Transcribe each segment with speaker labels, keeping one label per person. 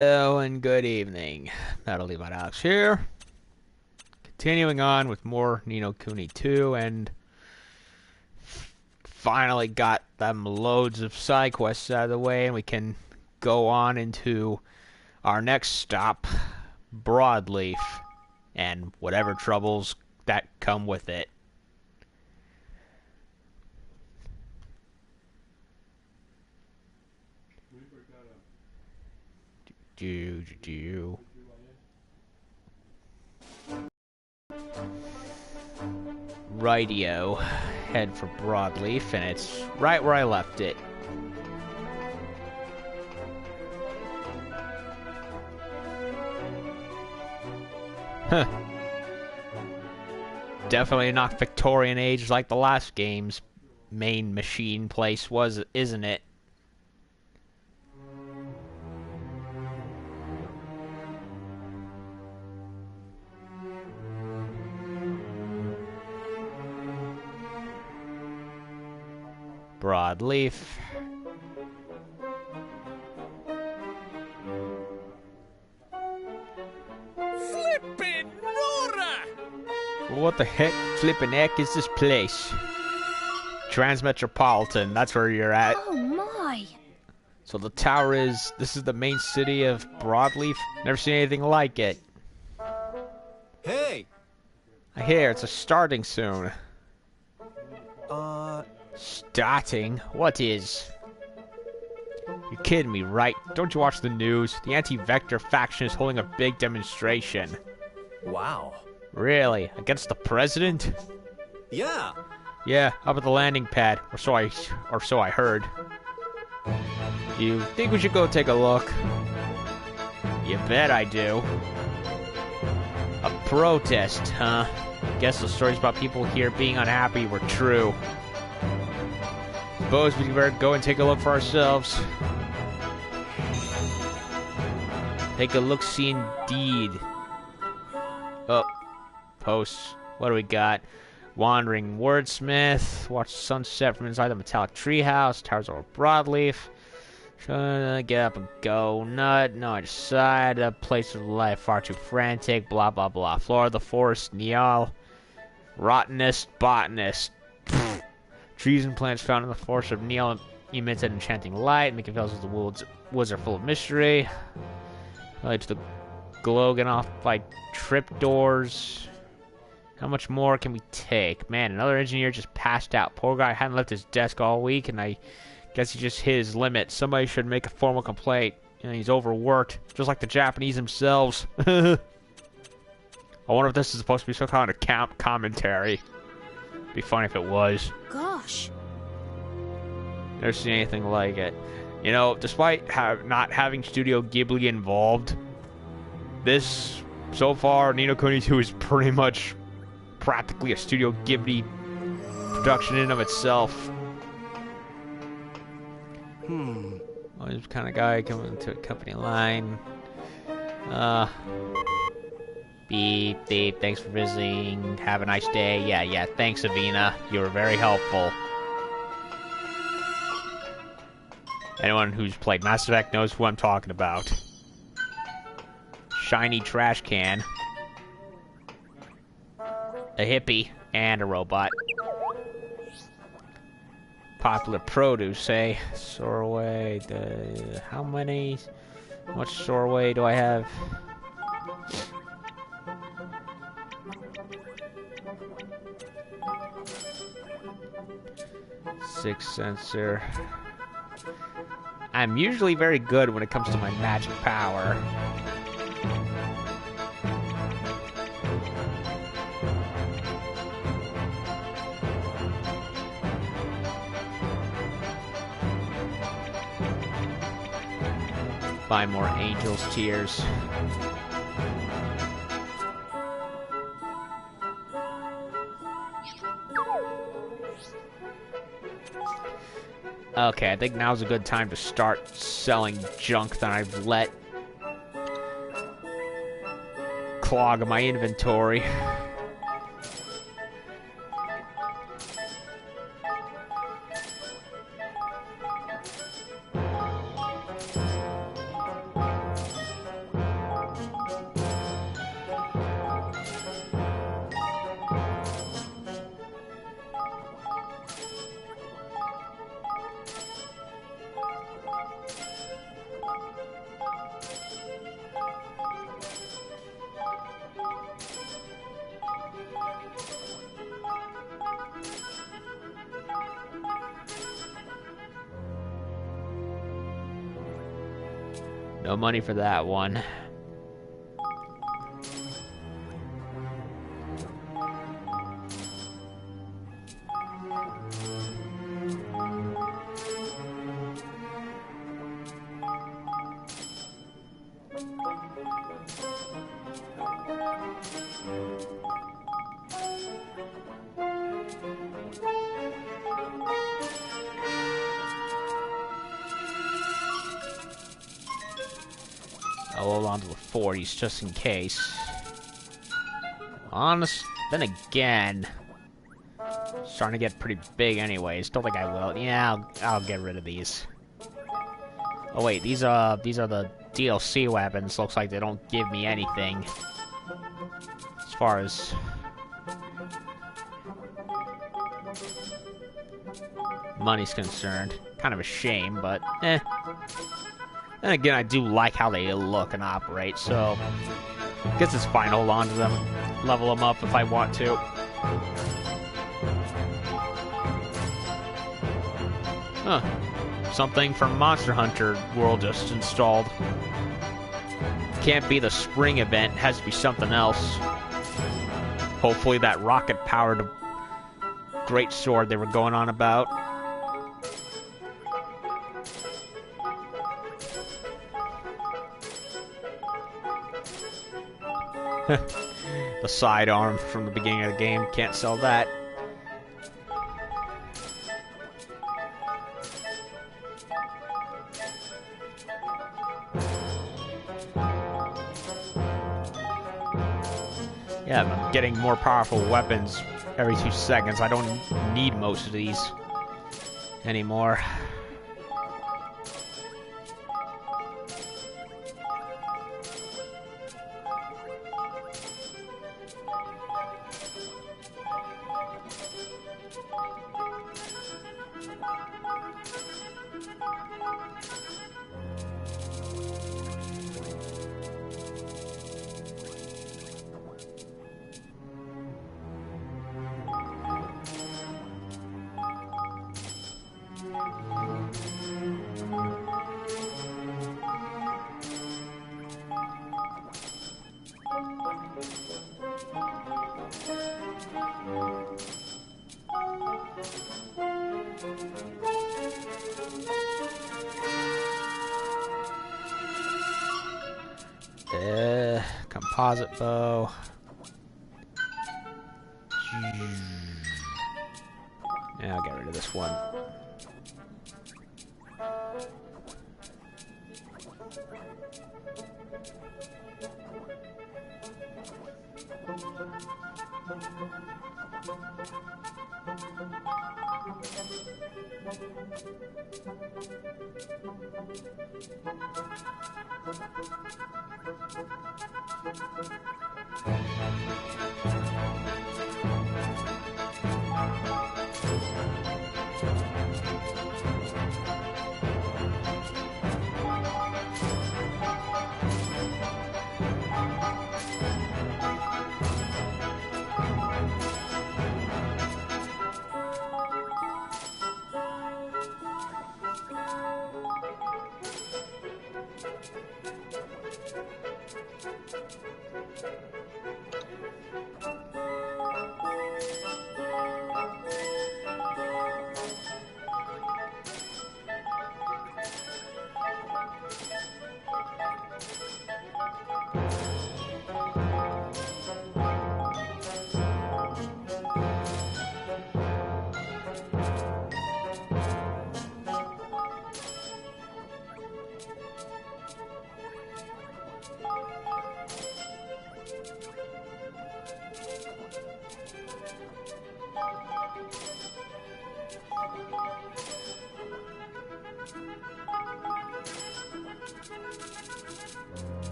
Speaker 1: Hello and good evening. Natalie Alex here. Continuing on with more Kuni 2, and finally got them loads of side quests out of the way, and we can go on into our next stop, Broadleaf, and whatever troubles that come with it. Do. Rightio. Head for Broadleaf, and it's right where I left it. Huh. Definitely not Victorian age like the last game's main machine place was, isn't it? Broadleaf.
Speaker 2: Flippin' Nora!
Speaker 1: What the heck, flippin' heck is this place? Transmetropolitan, that's where you're at.
Speaker 3: Oh my!
Speaker 1: So the tower this is the main city of Broadleaf? Never seen anything like it.
Speaker 2: Hey!
Speaker 1: I hear it's starting soon. Starting? What is? You're kidding me, right? Don't you watch the news? The anti-Vector faction is holding a big demonstration.
Speaker 2: Wow.
Speaker 1: Really? Against the president?
Speaker 2: Yeah.
Speaker 1: Yeah, up at the landing pad, or so I heard. You think we should go take a look? You bet I do. A protest, huh? Guess the stories about people here being unhappy were true. Suppose we better go and take a look for ourselves. Take a look-see indeed. Oh, posts. What do we got? Wandering wordsmith. Watch sunset from inside the metallic treehouse. Towers over Broadleaf. Get up and go. Nut. No, I decide. A place of life far too frantic. Blah, blah, blah. Flora of the forest. Niall. Rottenest botanist. Trees and plants found in the forest of Niall emits an enchanting light, making fellows of the woods are full of mystery. Light to the glow, getting off by tripdoors. How much more can we take? Man, another engineer just passed out. Poor guy hadn't left his desk all week, and I guess he just hit his limit. Somebody should make a formal complaint. You know, he's overworked, just like the Japanese themselves. I wonder if this is supposed to be some kind of commentary. Be funny if it was.
Speaker 3: Gosh.
Speaker 1: Never seen anything like it. You know, despite not having Studio Ghibli involved, this, so far, Ni no Kuni 2 is pretty much practically a Studio Ghibli production in of itself. Well, this kind of guy coming to a company line. Beep, beep, thanks for visiting. Have a nice day. Yeah, thanks, Avina. You were very helpful. Anyone who's played Mass Effect knows who I'm talking about. Shiny trash can. A hippie. And a robot. Popular produce, eh? Sorway. How much Sorway do I have? Six sensor. I'm usually very good when it comes to my magic power. Buy more Angel's Tears. Okay, I think now's a good time to start selling junk that I've let clog my inventory. No money for that one. I'll hold on to the 40s just in case. Honest, then again, starting to get pretty big anyways. Don't think I will. Yeah, I'll get rid of these. Oh wait, these are the DLC weapons. Looks like they don't give me anything as far as money's concerned. Kind of a shame, but eh. And again, I do like how they look and operate, so I guess it's fine to hold on to them, level them up if I want to. Huh. Something from Monster Hunter World just installed. Can't be the spring event, has to be something else. Hopefully that rocket-powered great sword they were going on about. The sidearm from the beginning of the game, can't sell that. Yeah, I'm getting more powerful weapons every 2 seconds. I don't need most of these anymore. Composite bow. Yeah, I'll get rid of this one.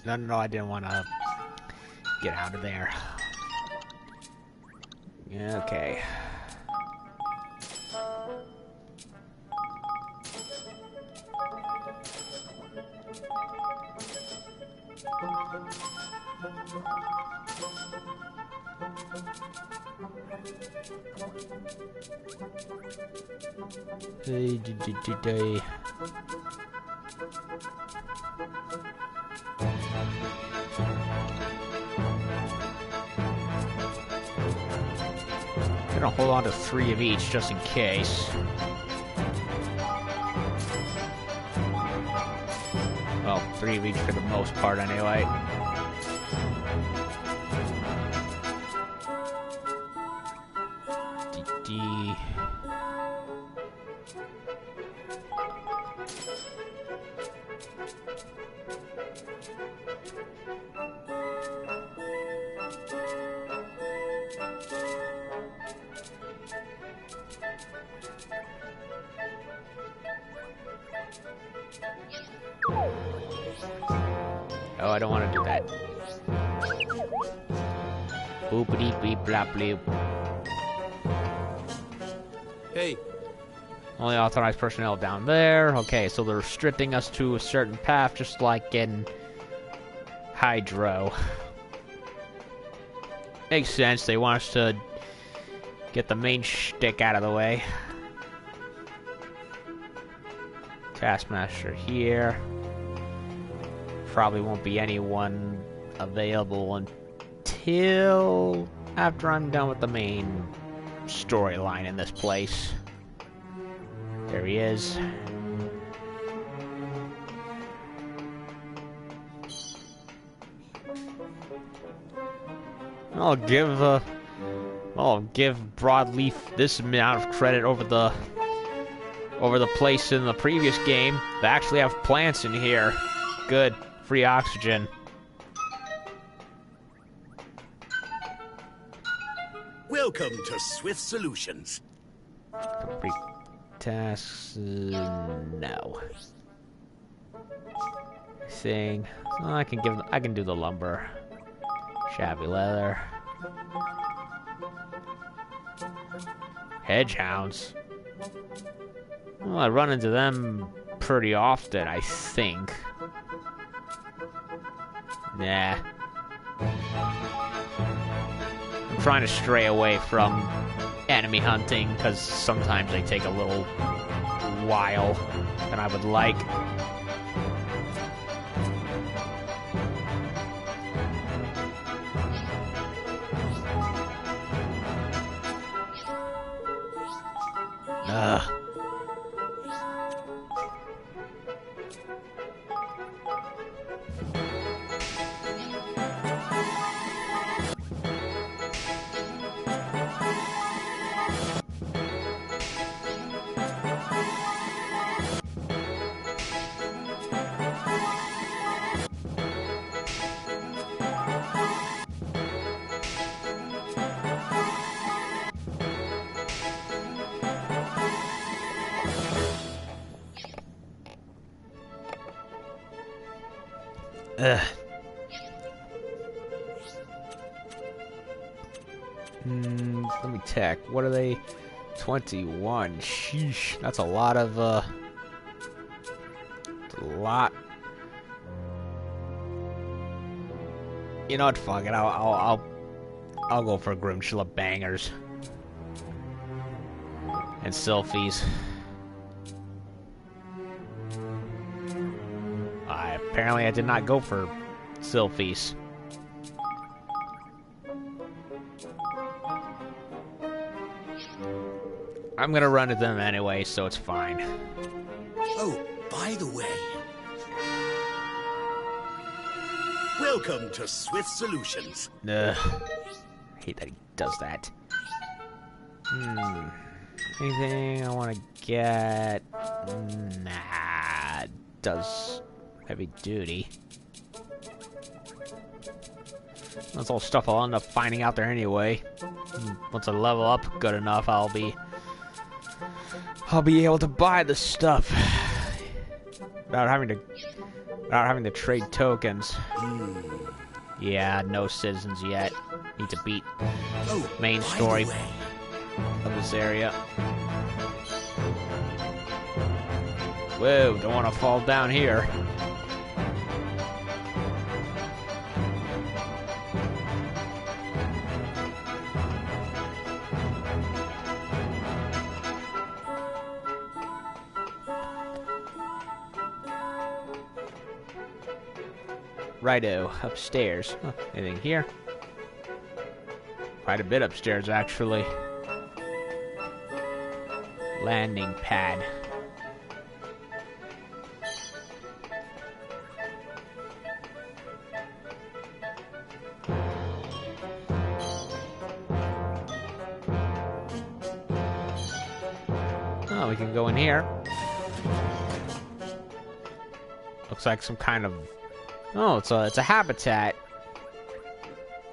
Speaker 1: No, I didn't want to get out of there. Okay. Hey. Gonna hold on to 3 of each just in case. Well, 3 of each for the most part anyway. D. Oh, I don't want to do that. Boopity beep blap bleep.
Speaker 2: Hey,
Speaker 1: Only authorized personnel down there. Okay, so they're restricting us to a certain path, just like in Hydro. Makes sense. They want us to get the main shtick out of the way. Taskmaster here. Probably won't be anyone available until after I'm done with the main storyline in this place. There he is. I'll give Broadleaf this amount of credit over the place in the previous game. They actually have plants in here. Good. Free oxygen.
Speaker 3: Welcome to Swift Solutions.
Speaker 1: Complete tasks. No. Thing. Oh, I can do the lumber. Shabby leather. Hedgehounds. Well, I run into them pretty often, I think. Nah. I'm trying to stray away from enemy hunting, because sometimes they take a little while than I would like. Ugh. Ugh. Let me check. What are they? 21. Sheesh. That's a lot of, that's a lot. You know what? Fuck it. I'll go for Grimchilla Bangers. And Sylphies. Apparently I did not go for Sylphies. I'm gonna run to them anyway, so it's fine.
Speaker 3: Oh, by the way. Welcome to Swift Solutions.
Speaker 1: Ugh. I hate that he does that. Anything I want to get? Nah. Does heavy duty. That's all stuff I'll end up finding out there anyway. Once I level up good enough, I'll be able to buy the stuff. without having to trade tokens. Yeah, no citizens yet. Need to beat
Speaker 3: Oh,
Speaker 1: main
Speaker 3: by the
Speaker 1: story
Speaker 3: way,
Speaker 1: of this area. Whoa, don't want to fall down here. Righto, upstairs. Huh, anything here? Quite a bit upstairs, actually. Landing pad. Oh, we can go in here. Looks like some kind of... Oh, it's a habitat.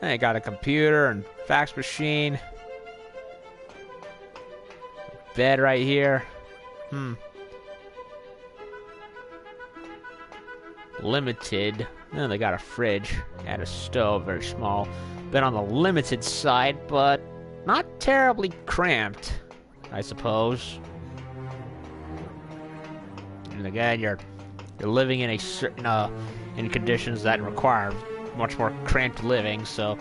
Speaker 1: They got a computer and fax machine. Bed right here. Limited. Oh, they got a fridge. And a stove, very small. Been on the limited side, but not terribly cramped, I suppose. And again, you're living in a certain in conditions that require much more cramped living, so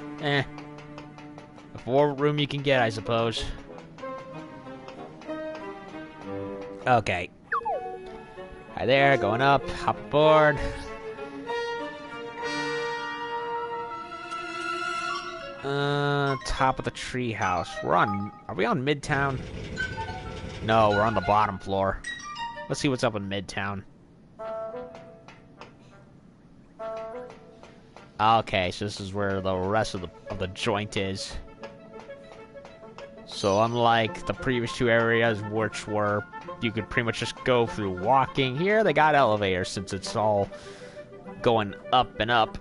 Speaker 1: more room you can get, I suppose. Okay. Hi there, going up, hop aboard. Top of the treehouse. Are we on Midtown? No, we're on the bottom floor. Let's see what's up in Midtown. Okay, so this is where the rest of the joint is. So unlike the previous two areas, which were you could pretty much just go through walking, here they got elevators since it's all going up and up.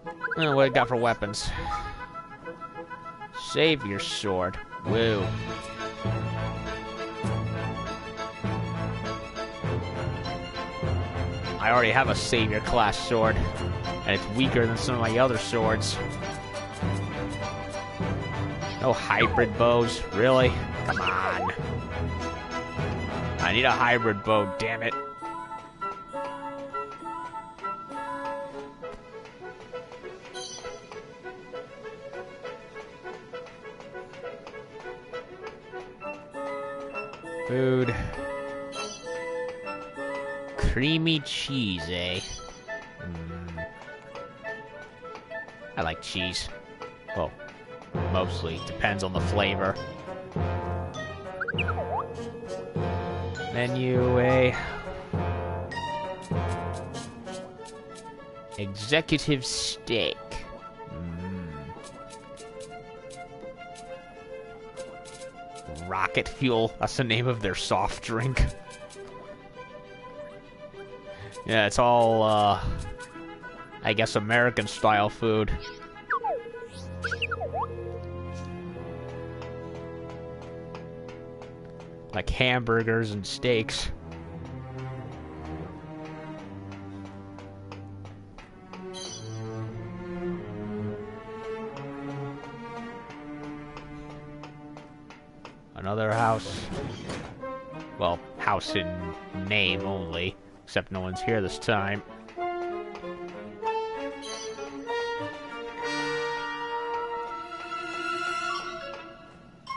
Speaker 1: What do we got for weapons? Savior sword. Woo. I already have a Savior class sword, and it's weaker than some of my other swords. No hybrid bows, really? Come on. I need a hybrid bow, damn it. Food. Creamy cheese, eh? I like cheese. Well, mostly. Depends on the flavor. Menu, eh? Executive steak. Rocket fuel. That's the name of their soft drink. Yeah, it's all, I guess American-style food. Like hamburgers and steaks. Another house. Well, house in name only. Except no one's here this time.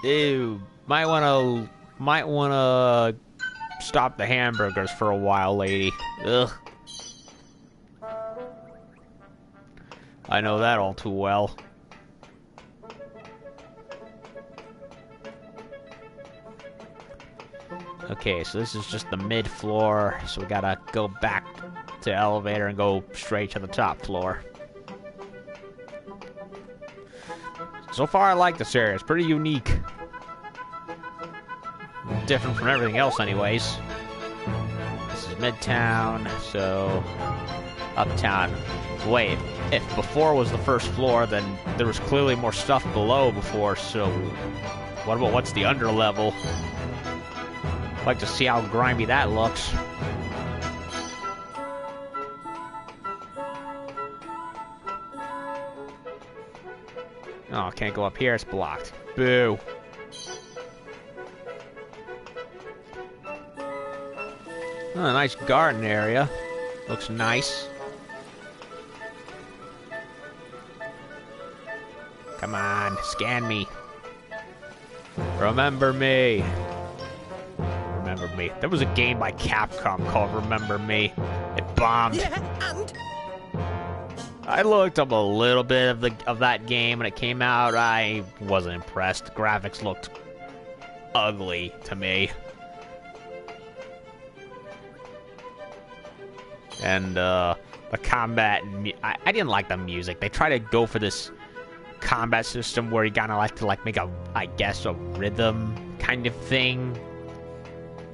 Speaker 1: Ew. Might wanna stop the hamburgers for a while, lady. Ugh. I know that all too well. Okay, so this is just the mid-floor, so we gotta go back to the elevator and go straight to the top floor. So far, I like this area. It's pretty unique. Different from everything else, anyways. This is Midtown, so... Uptown. Wait, if before was the first floor, then there was clearly more stuff below before, so... What about what's the underlevel? I'd like to see how grimy that looks. Oh, can't go up here. It's blocked. Boo. Oh, a nice garden area. Looks nice. Come on, scan me. Remember me. Remember me. There was a game by Capcom called Remember Me. It bombed.
Speaker 2: Yeah, and
Speaker 1: I looked up a little bit of that game when it came out. I wasn't impressed. The graphics looked ugly to me. And the combat, I didn't like the music. They try to go for this combat system where you kind of like to make a, I guess, a rhythm kind of thing.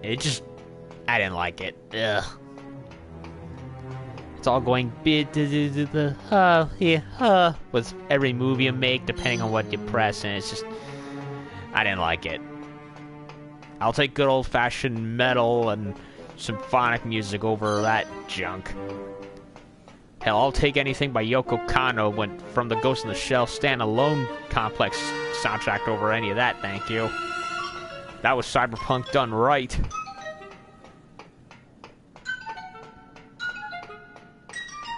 Speaker 1: It just, I didn't like it. Ugh. It's all going with every move you make, depending on what you press, and it's just, I didn't like it. I'll take good old-fashioned metal and symphonic music over that junk. Hell, I'll take anything by Yoko Kanno from the Ghost in the Shell standalone complex soundtrack over any of that, thank you. That was cyberpunk done right.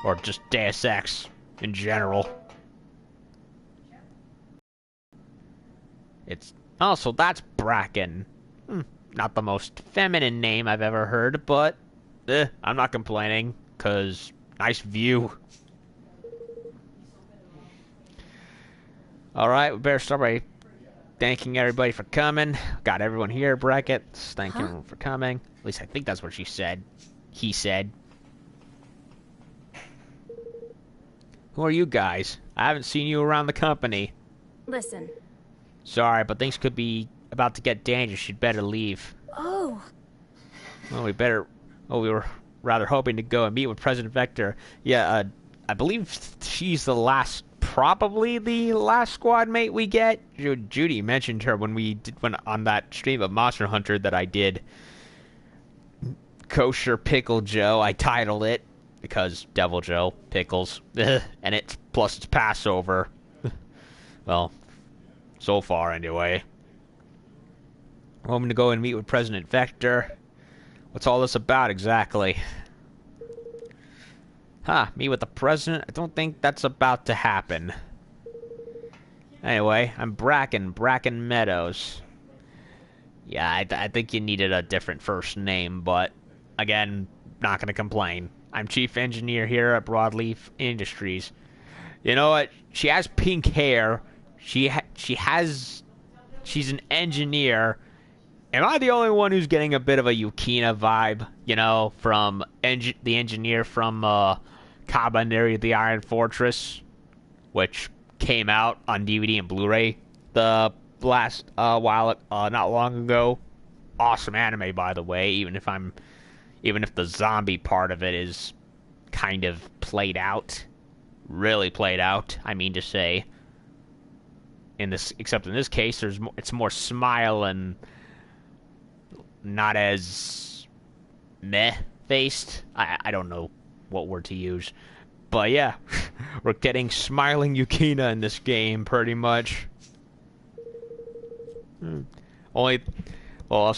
Speaker 1: Or just Deus Ex in general. It's also, that's Bracken. Not the most feminine name I've ever heard, but I'm not complaining, because nice view. Alright, we better start by thanking everybody for coming. Got everyone here, brackets. Thank everyone for coming. At least I think that's what she said. He said. Who are you guys? I haven't seen you around the company.
Speaker 4: Listen.
Speaker 1: Sorry, but things could be about to get dangerous. You'd better leave.
Speaker 4: Oh.
Speaker 1: Well, we were rather hoping to go and meet with President Vector. Yeah, I believe she's probably the last squad mate we get. Judy mentioned her when on that stream of Monster Hunter that I did. Kosher Pickle Joe, I titled it, because Devil Joe, pickles, and it's Passover. Well, so far anyway. We're hoping to go and meet with President Vector. What's all this about exactly? Meet with the president? I don't think that's about to happen. Anyway, I'm Bracken Meadows. Yeah, I think you needed a different first name, but again, not gonna complain. I'm chief engineer here at Broadleaf Industries. You know what? She has pink hair. She's an engineer. Am I the only one who's getting a bit of a Yukina vibe? You know, from the engineer from Kabaneri the Iron Fortress, which came out on DVD and Blu-ray the last not long ago. Awesome anime, by the way. Even if the zombie part of it is kind of played out, really played out, I mean to say. Except in this case, it's more smile and not as meh-faced. I don't know what word to use. But yeah, we're getting smiling Yukina in this game, pretty much. Not only a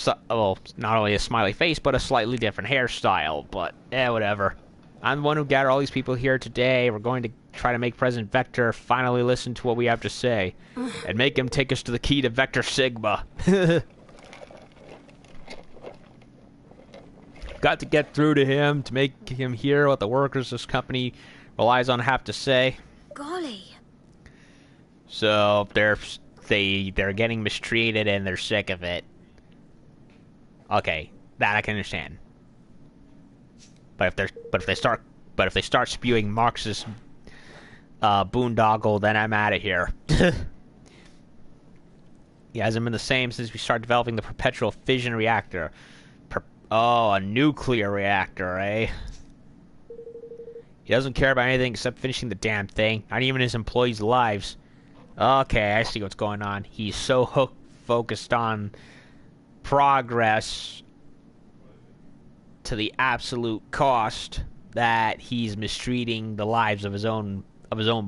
Speaker 1: smiley face, but a slightly different hairstyle. But, whatever. I'm the one who gathered all these people here today. We're going to try to make President Vector finally listen to what we have to say. And make him take us to the key to Vector Sigma. Got to get through to him to make him hear what the workers of this company relies on have to say.
Speaker 4: Golly.
Speaker 1: So they're getting mistreated and they're sick of it. Okay, that I can understand. But if they start spewing Marxist boondoggle, then I'm out of here. He hasn't been the same since we started developing the perpetual fission reactor. A nuclear reactor, eh? He doesn't care about anything except finishing the damn thing. Not even his employees' lives. Okay, I see what's going on. He's so focused on progress to the absolute cost that he's mistreating the lives of his own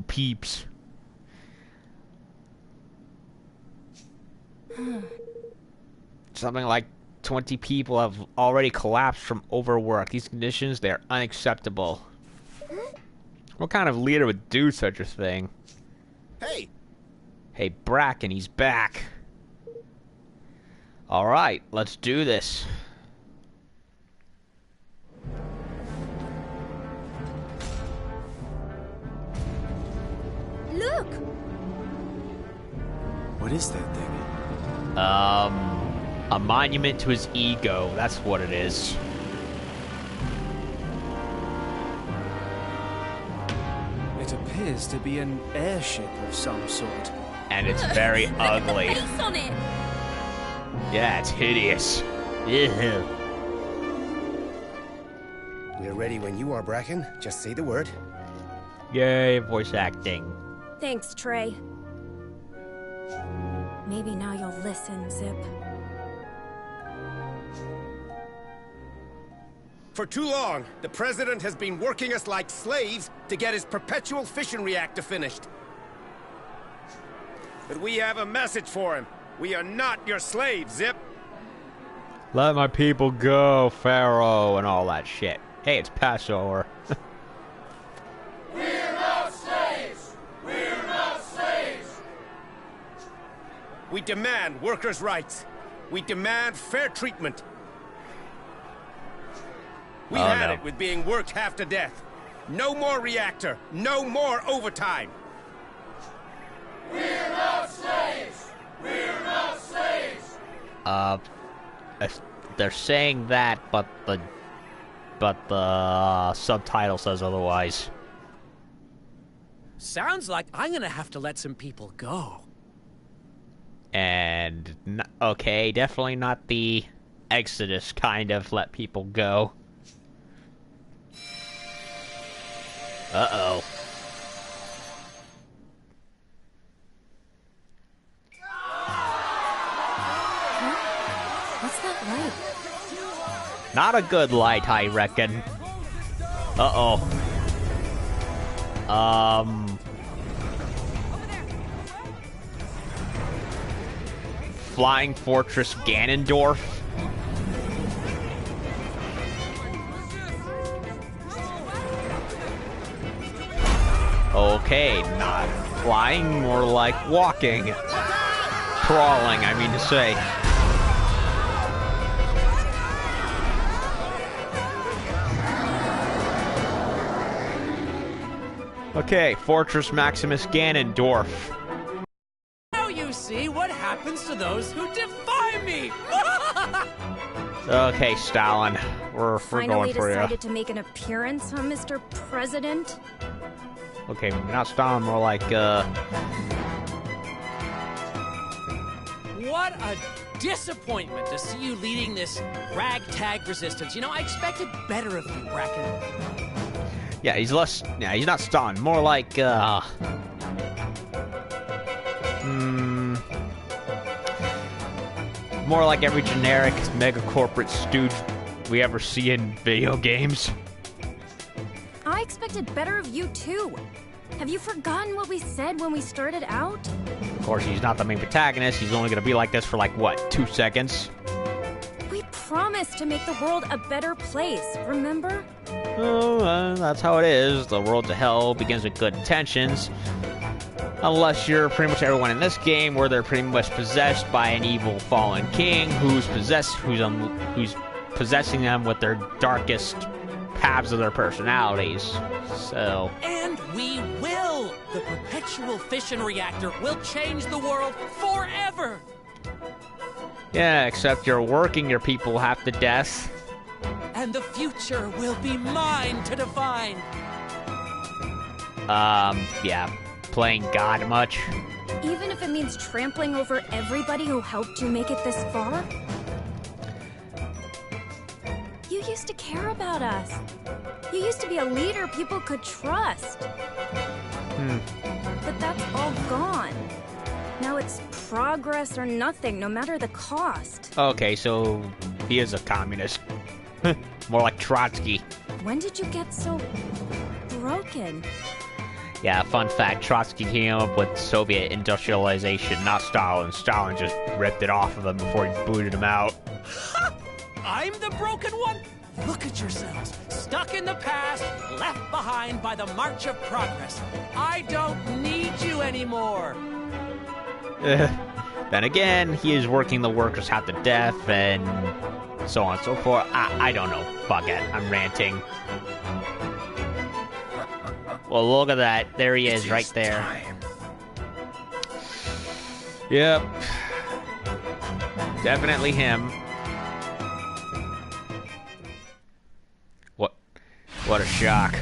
Speaker 1: peeps. Something like 20 people have already collapsed from overwork. These conditions, they are unacceptable. What kind of leader would do such a thing?
Speaker 3: Hey,
Speaker 1: Hey, Bracken, he's back. Alright, let's do this.
Speaker 4: Look!
Speaker 5: What is that thing?
Speaker 1: A monument to his ego. That's what it is.
Speaker 5: It appears to be an airship of some sort.
Speaker 1: And it's very ugly.
Speaker 4: Face on it!
Speaker 1: Yeah, it's hideous. Ew.
Speaker 6: We're ready when you are, Bracken. Just say the word.
Speaker 1: Yay, voice acting.
Speaker 4: Thanks, Trey. Maybe now you'll listen, Zip.
Speaker 6: For too long, the President has been working us like slaves to get his perpetual fission reactor finished. But we have a message for him. We are not your slaves, Zip.
Speaker 1: Let my people go, Pharaoh, and all that shit. Hey, it's Passover.
Speaker 2: We're not slaves! We're not slaves!
Speaker 6: We demand workers' rights. We demand fair treatment. We've
Speaker 1: Oh,
Speaker 6: had
Speaker 1: no.
Speaker 6: it with being worked half to death. No more reactor. No more overtime.
Speaker 2: We're not slaves! We're not slaves!
Speaker 1: They're saying that, but the subtitle says otherwise.
Speaker 7: Sounds like I'm gonna have to let some people go.
Speaker 1: And okay, definitely not the Exodus kind of let people go. Uh-oh.
Speaker 4: What's that light?
Speaker 1: Not a good light, I reckon. Uh-oh. Flying Fortress Ganondorf. Okay, not flying, more like walking. Crawling, I mean to say. Okay, Fortress Maximus Ganondorf.
Speaker 7: Now you see what happens to those who defy me!
Speaker 1: Okay, Stalin, we're
Speaker 4: Finally
Speaker 1: going for you.
Speaker 4: decided to make an appearance, huh, Mr. President?
Speaker 1: Okay, not Stalin, more like,
Speaker 7: What a disappointment to see you leading this ragtag resistance. You know, I expected better of you, Bracken.
Speaker 1: yeah, he's less, yeah, he's not Stalin, more like, more like every generic mega corporate stooge we ever see in video games.
Speaker 4: I expected better of you, too. Have you forgotten what we said when we started out?
Speaker 1: Of course, he's not the main protagonist, he's only gonna be like this for like, what, 2 seconds?
Speaker 4: We promised to make the world a better place, remember?
Speaker 1: Oh, that's how it is. The road to hell begins with good intentions. Unless you're pretty much everyone in this game, where they're pretty much possessed by an evil fallen king who's possessing them with their darkest halves of their personalities. So,
Speaker 7: And we will! The perpetual fission reactor will change the world forever!
Speaker 1: yeah, except you're working your people half to death.
Speaker 7: And the future will be mine to define!
Speaker 1: Yeah, playing God much.
Speaker 4: Even if it means trampling over everybody who helped you make it this far? You used to care about us. You used to be a leader people could trust. But that's all gone. Now it's progress or nothing, no matter the cost.
Speaker 1: Okay, so he is a communist. More like Trotsky.
Speaker 4: When did you get so broken?
Speaker 1: Yeah, fun fact, Trotsky came up with Soviet industrialization, not Stalin. Stalin just ripped it off of him before he booted him out.
Speaker 7: I'm the broken one? Look at yourselves, stuck in the past, left behind by the march of progress. I don't need you anymore.
Speaker 1: Then again, he is working the workers half to death, and so on and so forth. I don't know. Fuck it. I'm ranting. Well, look at that. There he is, right there.
Speaker 3: Time.
Speaker 1: Yep. Definitely him. What a shock.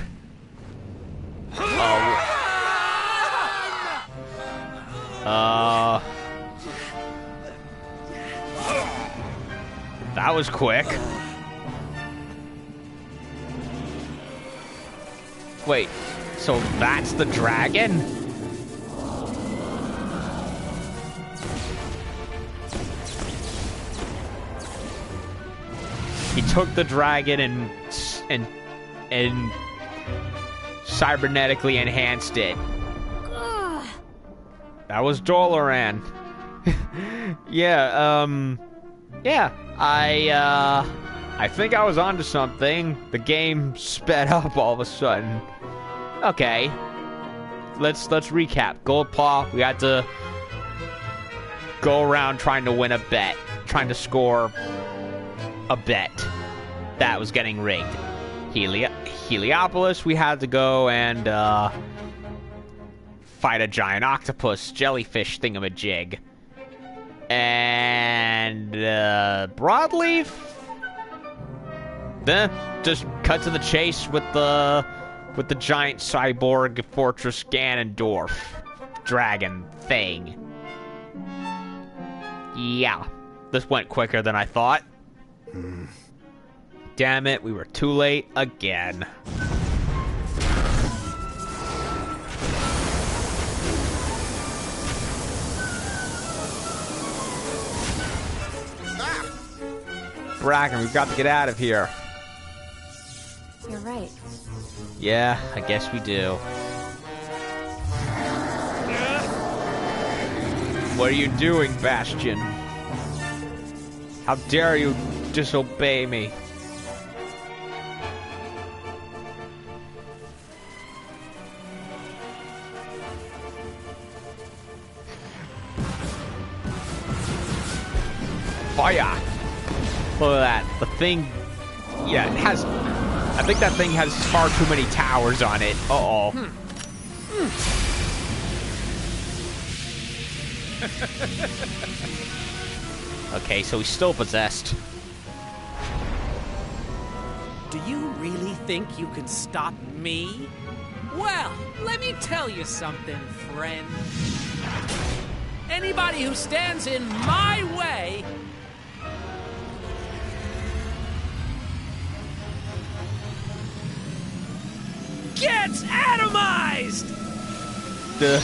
Speaker 1: That was quick. Wait, so that's the dragon? He took the dragon and cybernetically enhanced it.
Speaker 4: Ugh.
Speaker 1: That was Doloran. Yeah, I think I was onto something. The game sped up all of a sudden. Okay. Let's recap. Gold Paw, we had to go around trying to win a bet. Trying to score a bet that was getting rigged. Heliopolis, we had to go and fight a giant octopus jellyfish thingamajig. And Broadleaf, just cut to the chase with the giant cyborg fortress Ganondorf dragon thing. Yeah, this went quicker than I thought. Damn it, we were too late again. Bracken, we've got to get out of here.
Speaker 4: You're right.
Speaker 1: Yeah, I guess we do. What are you doing, Bastion? How dare you disobey me? Fire! Look at that. The thing... Yeah, it has... I think that thing has far too many towers on it. Uh-oh. Okay, so he's still possessed.
Speaker 7: Do you really think you can stop me? Well, let me tell you something, friend. Anybody who stands in my way gets atomized!
Speaker 1: Duh.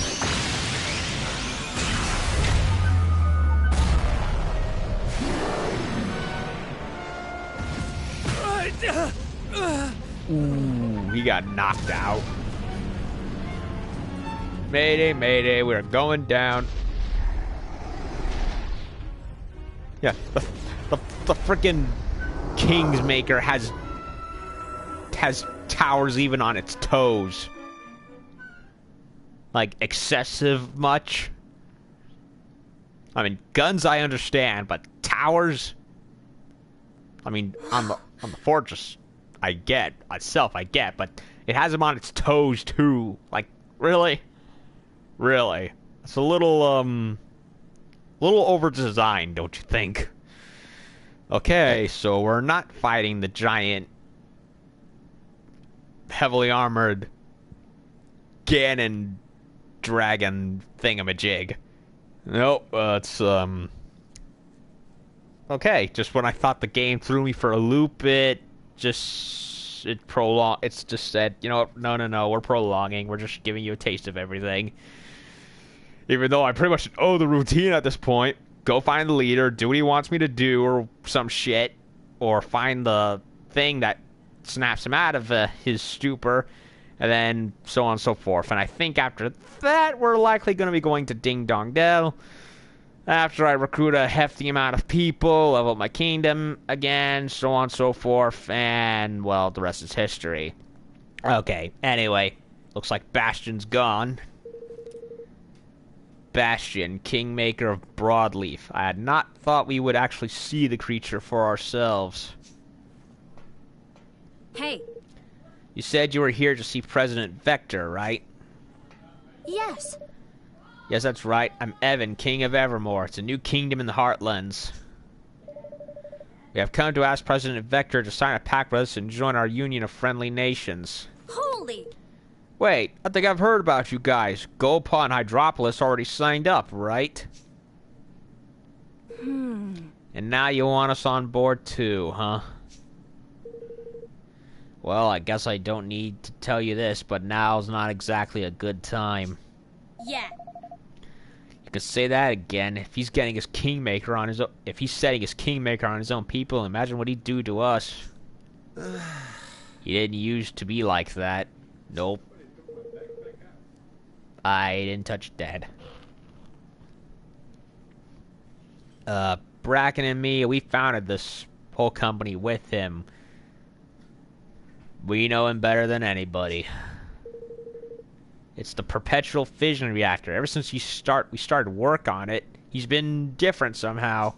Speaker 1: Ooh, he got knocked out. Mayday, mayday, we're going down. Yeah, the frickin' Kingsmaker has towers even on its toes. Like, excessive much. I mean, guns I understand, but towers? I mean, on the fortress, I get. Itself, I get, but it has them on its toes, too. Like, really? Really? It's a little over-designed, don't you think? Okay, so we're not fighting the giant, heavily armored Ganon dragon thingamajig. Nope, it's, okay, just when I thought the game threw me for a loop, it just said, you know what, no, we're prolonging, we're just giving you a taste of everything. Even though I pretty much know the routine at this point. Go find the leader, do what he wants me to do, or some shit. Or find the thing that snaps him out of his stupor. And then so on and so forth. And I think after that, we're likely going to be going to Ding Dong Dell. After I recruit a hefty amount of people, level up my kingdom again, so on and so forth. And, well, the rest is history. Okay, anyway. Looks like Bastion's gone. Bastion, Kingmaker of Broadleaf. I had not thought we would actually see the creature for ourselves.
Speaker 4: Hey.
Speaker 1: You said you were here to see President Vector, right?
Speaker 4: Yes.
Speaker 1: Yes, that's right. I'm Evan, King of Evermore. It's a new kingdom in the Heartlands. We have come to ask President Vector to sign a pact with us and join our union of friendly nations.
Speaker 4: Holy.
Speaker 1: Wait, I think I've heard about you guys. Gulpa and Hydropolis already signed up, right? And now you want us on board too, huh? Well, I guess I don't need to tell you this, but now's not exactly a good time.
Speaker 4: Yeah.
Speaker 1: You could say that again. If he's getting his Kingmaker on his own, if he's setting his Kingmaker on his own people, imagine what he'd do to us. He didn't used to be like that. Nope. I didn't touch Dad. Bracken and me, we founded this whole company with him. We know him better than anybody. It's the perpetual fission reactor. Ever since we started work on it, he's been different somehow.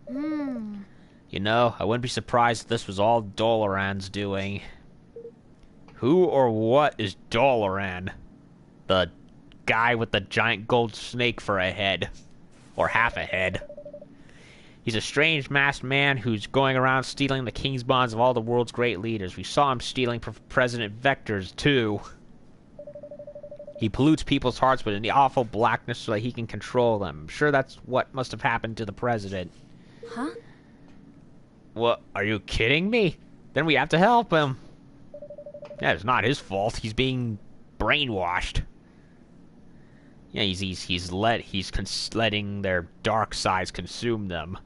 Speaker 1: You know, I wouldn't be surprised if this was all Doloran's doing. Who or what is Doloran? The guy with the giant gold snake for a head. Or half a head. He's a strange masked man who's going around stealing the king's bonds of all the world's great leaders. We saw him stealing President Vector's, too. He pollutes people's hearts with an awful blackness so that he can control them. I'm sure that's what must have happened to the president.
Speaker 4: Huh?
Speaker 1: What? Are you kidding me? Then we have to help him. Yeah, it's not his fault. He's being brainwashed. Yeah, he's letting their dark sides consume them.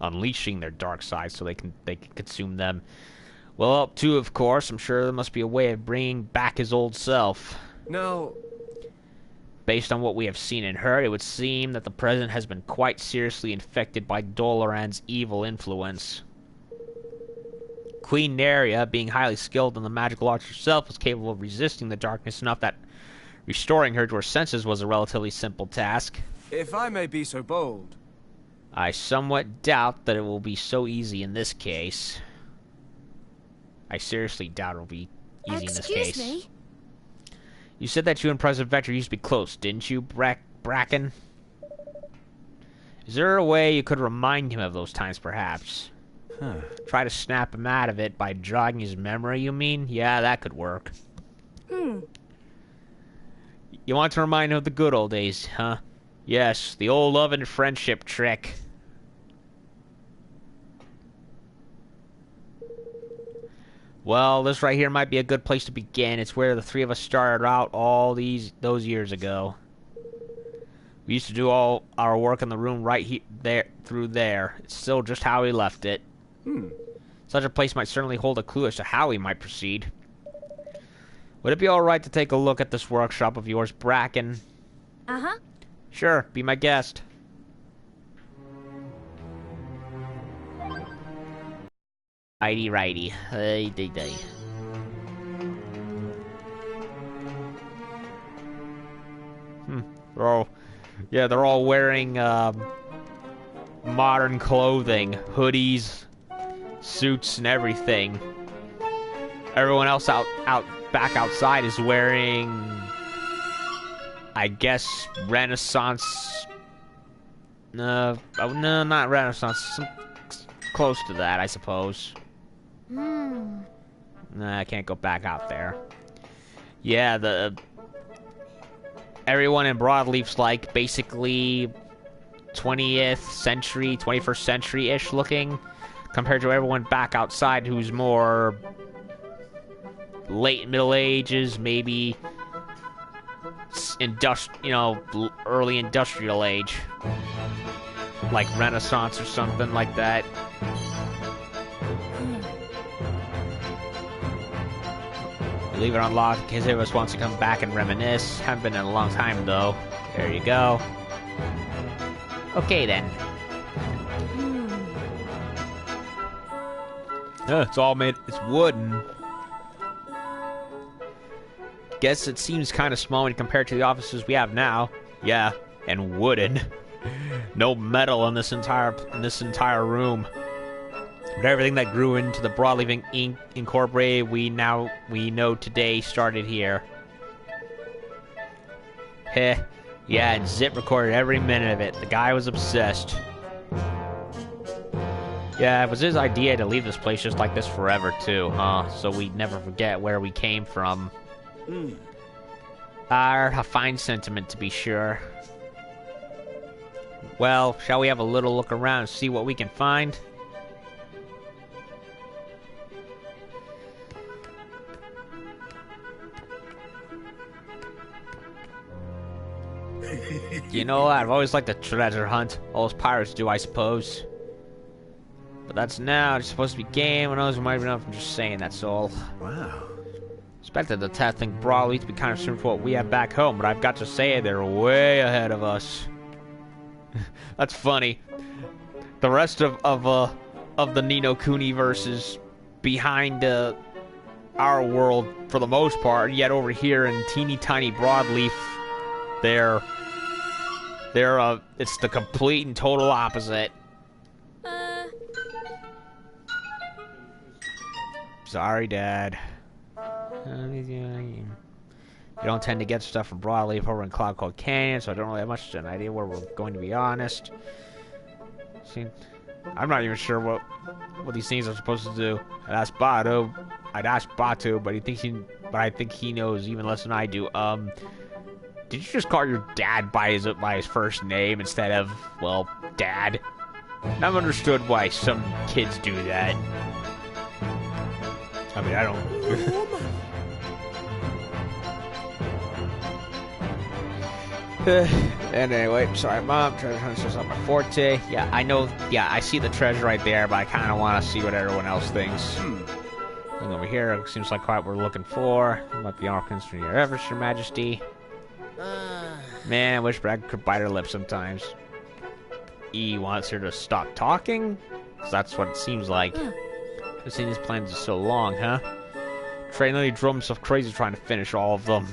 Speaker 1: Unleashing their dark sides so they can consume them. Well, up to, of course, I'm sure there must be a way of bringing back his old self.
Speaker 5: No.
Speaker 1: Based on what we have seen and heard, it would seem that the president has been quite seriously infected by Doloran's evil influence. Queen Neria, being highly skilled in the magical arts herself, was capable of resisting the darkness enough that restoring her to her senses was a relatively simple task.
Speaker 5: If I may be so bold.
Speaker 1: I somewhat doubt that it will be so easy in this case. I seriously doubt it will be easy in this case.
Speaker 4: Excuse me?
Speaker 1: You said that you and President Vector used to be close, didn't you, Bracken? Is there a way you could remind him of those times, perhaps? Try to snap him out of it by jogging his memory, you mean? Yeah, that could work. You want to remind him of the good old days, huh? Yes, the old love and friendship trick. Well, this right here might be a good place to begin. It's where the three of us started out all those years ago. We used to do all our work in the room right through there. It's still just how we left it. Such a place might certainly hold a clue as to how we might proceed. Would it be alright to take a look at this workshop of yours, Bracken?
Speaker 4: Uh-huh.
Speaker 1: Sure, be my guest. Righty. Hey. They're all wearing modern clothing, hoodies, suits, and everything. Everyone else back outside is wearing, I guess, Renaissance. No, not Renaissance. Close to that, I suppose. Nah, I can't go back out there. Yeah, everyone in Broadleaf's like basically 20th century, 21st century-ish looking, compared to everyone back outside who's more late Middle Ages, maybe early industrial age, like Renaissance or something like that. Leave it unlocked in case any of us wants to come back and reminisce. Haven't been in a long time, though. There you go. Okay, then. It's all made... It's wooden. Guess it seems kind of small when compared to the offices we have now. Yeah, and wooden. No metal in this entire room. But everything that grew into the Broadleaf Inc. Incorporated we know today started here. Heh. Yeah, and Zip recorded every minute of it. The guy was obsessed. Yeah, it was his idea to leave this place just like this forever, too, huh? So we'd never forget where we came from. A fine sentiment, to be sure. Well, shall we have a little look around and see what we can find? You know, I've always liked the treasure hunt. All those pirates do, I suppose. But that's now. It's supposed to be game. And others might have enough from just saying that's all.
Speaker 3: Wow.
Speaker 1: Expected the testing broadly to be kind of similar to what we have back home, but I've got to say they're way ahead of us. That's funny. The rest of the Nino Kuni verses behind our world for the most part, yet over here in teeny tiny Broadleaf, it's the complete and total opposite. Sorry, Dad. You don't tend to get stuff from Broadleaf over in Cloud Cold Canyon, so I don't really have much of an idea where we're going, to be honest. See, I'm not even sure what these things are supposed to do. I'd ask Batu, but I think he knows even less than I do. Did you just call your dad by his first name instead of, well, Dad? I've understood why some kids do that. I mean, I don't... And anyway, sorry, Mom. Treasure hunt's just not my forte. Yeah, I know. Yeah, I see the treasure right there, but I kind of want to see what everyone else thinks. Looking over here, it seems like what we're looking for. Might be Arcans for your efforts, Your Majesty. Man, I wish Brad could bite her lip sometimes. E wants her to stop talking? 'Cause that's what it seems like. I've seen these plans for so long, huh? Trey nearly drove himself crazy trying to finish all of them.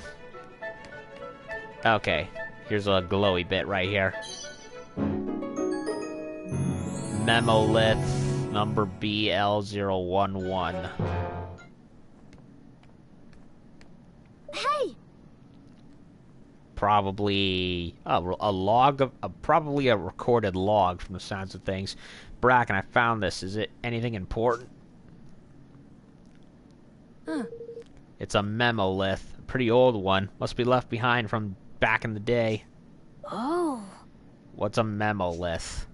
Speaker 1: Okay, here's a glowy bit right here. Memolith number BL011.
Speaker 4: Hey!
Speaker 1: Probably a log of probably a recorded log from the sounds of things. Bracken, I found this. Is it anything important? It's a memolith, a pretty old one. Must be left behind from back in the day.
Speaker 4: Oh.
Speaker 1: What's a memolith?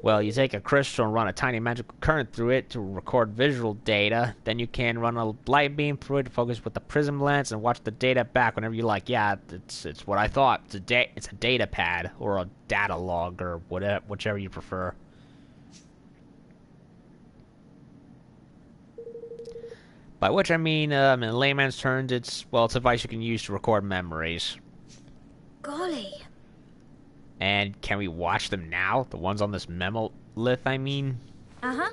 Speaker 1: Well, you take a crystal and run a tiny magical current through it to record visual data. Then you can run a light beam through it to focus with the prism lens and watch the data back whenever you like. Yeah, it's what I thought. It's a data pad or a data log or whatever, whichever you prefer. By which I mean, in layman's terms, it's a device you can use to record memories.
Speaker 4: Golly.
Speaker 1: And can we watch them now? The ones on this memolith, I mean?
Speaker 4: Uh-huh.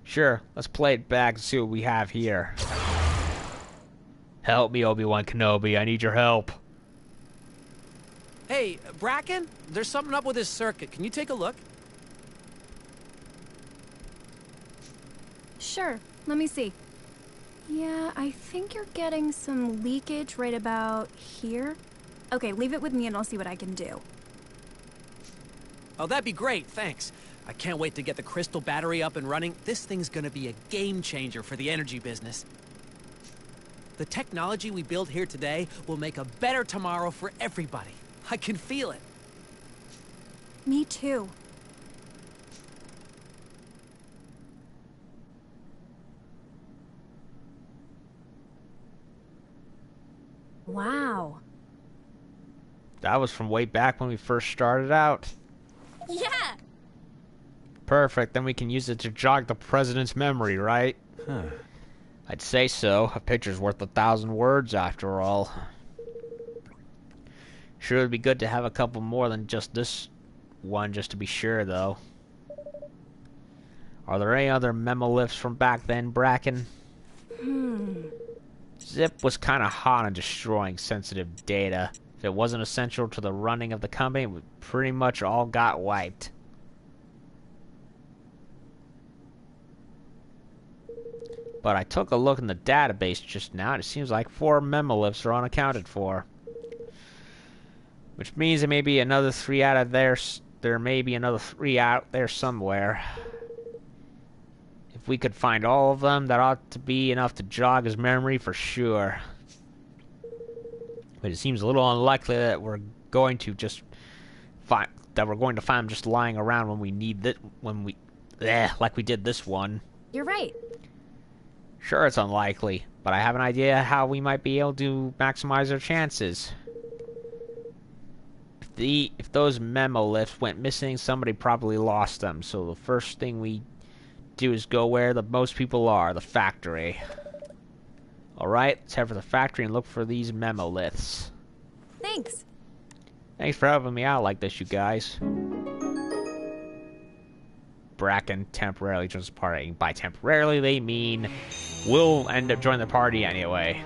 Speaker 1: Sure, let's play it back and see what we have here. Help me, Obi-Wan Kenobi, I need your help.
Speaker 7: Hey, Bracken, there's something up with this circuit. Can you take a look?
Speaker 4: Sure, let me see. Yeah, I think you're getting some leakage right about here. Okay, leave it with me and I'll see what I can do.
Speaker 7: Oh, that'd be great, thanks. I can't wait to get the crystal battery up and running. This thing's gonna be a game changer for the energy business. The technology we build here today will make a better tomorrow for everybody. I can feel it.
Speaker 4: Me too. Wow.
Speaker 1: That was from way back when we first started out.
Speaker 4: Yeah!
Speaker 1: Perfect, then we can use it to jog the president's memory, right?
Speaker 5: Huh.
Speaker 1: I'd say so. A picture's worth 1,000 words, after all. Sure would be good to have a couple more than just this one, just to be sure, though. Are there any other Memoliths from back then, Bracken? Zip was kind of hot on destroying sensitive data. If it wasn't essential to the running of the company, we pretty much all got wiped. But I took a look in the database just now, and it seems like 4 Memoliths are unaccounted for. Which means there may be another 3 out of there. There may be another 3 out there somewhere. If we could find all of them, that ought to be enough to jog his memory for sure. But it seems a little unlikely that we're going to find them just lying around when we need that, like we did this one.
Speaker 4: You're right.
Speaker 1: Sure, it's unlikely, but I have an idea how we might be able to maximize our chances. If those Memoliths went missing, somebody probably lost them, so the first thing we do is go where the most people are, the factory. Alright, let's head for the factory and look for these Memoliths.
Speaker 4: Thanks.
Speaker 1: Thanks for helping me out like this, you guys. Bracken temporarily joins the party. By temporarily, they mean we'll end up joining the party anyway.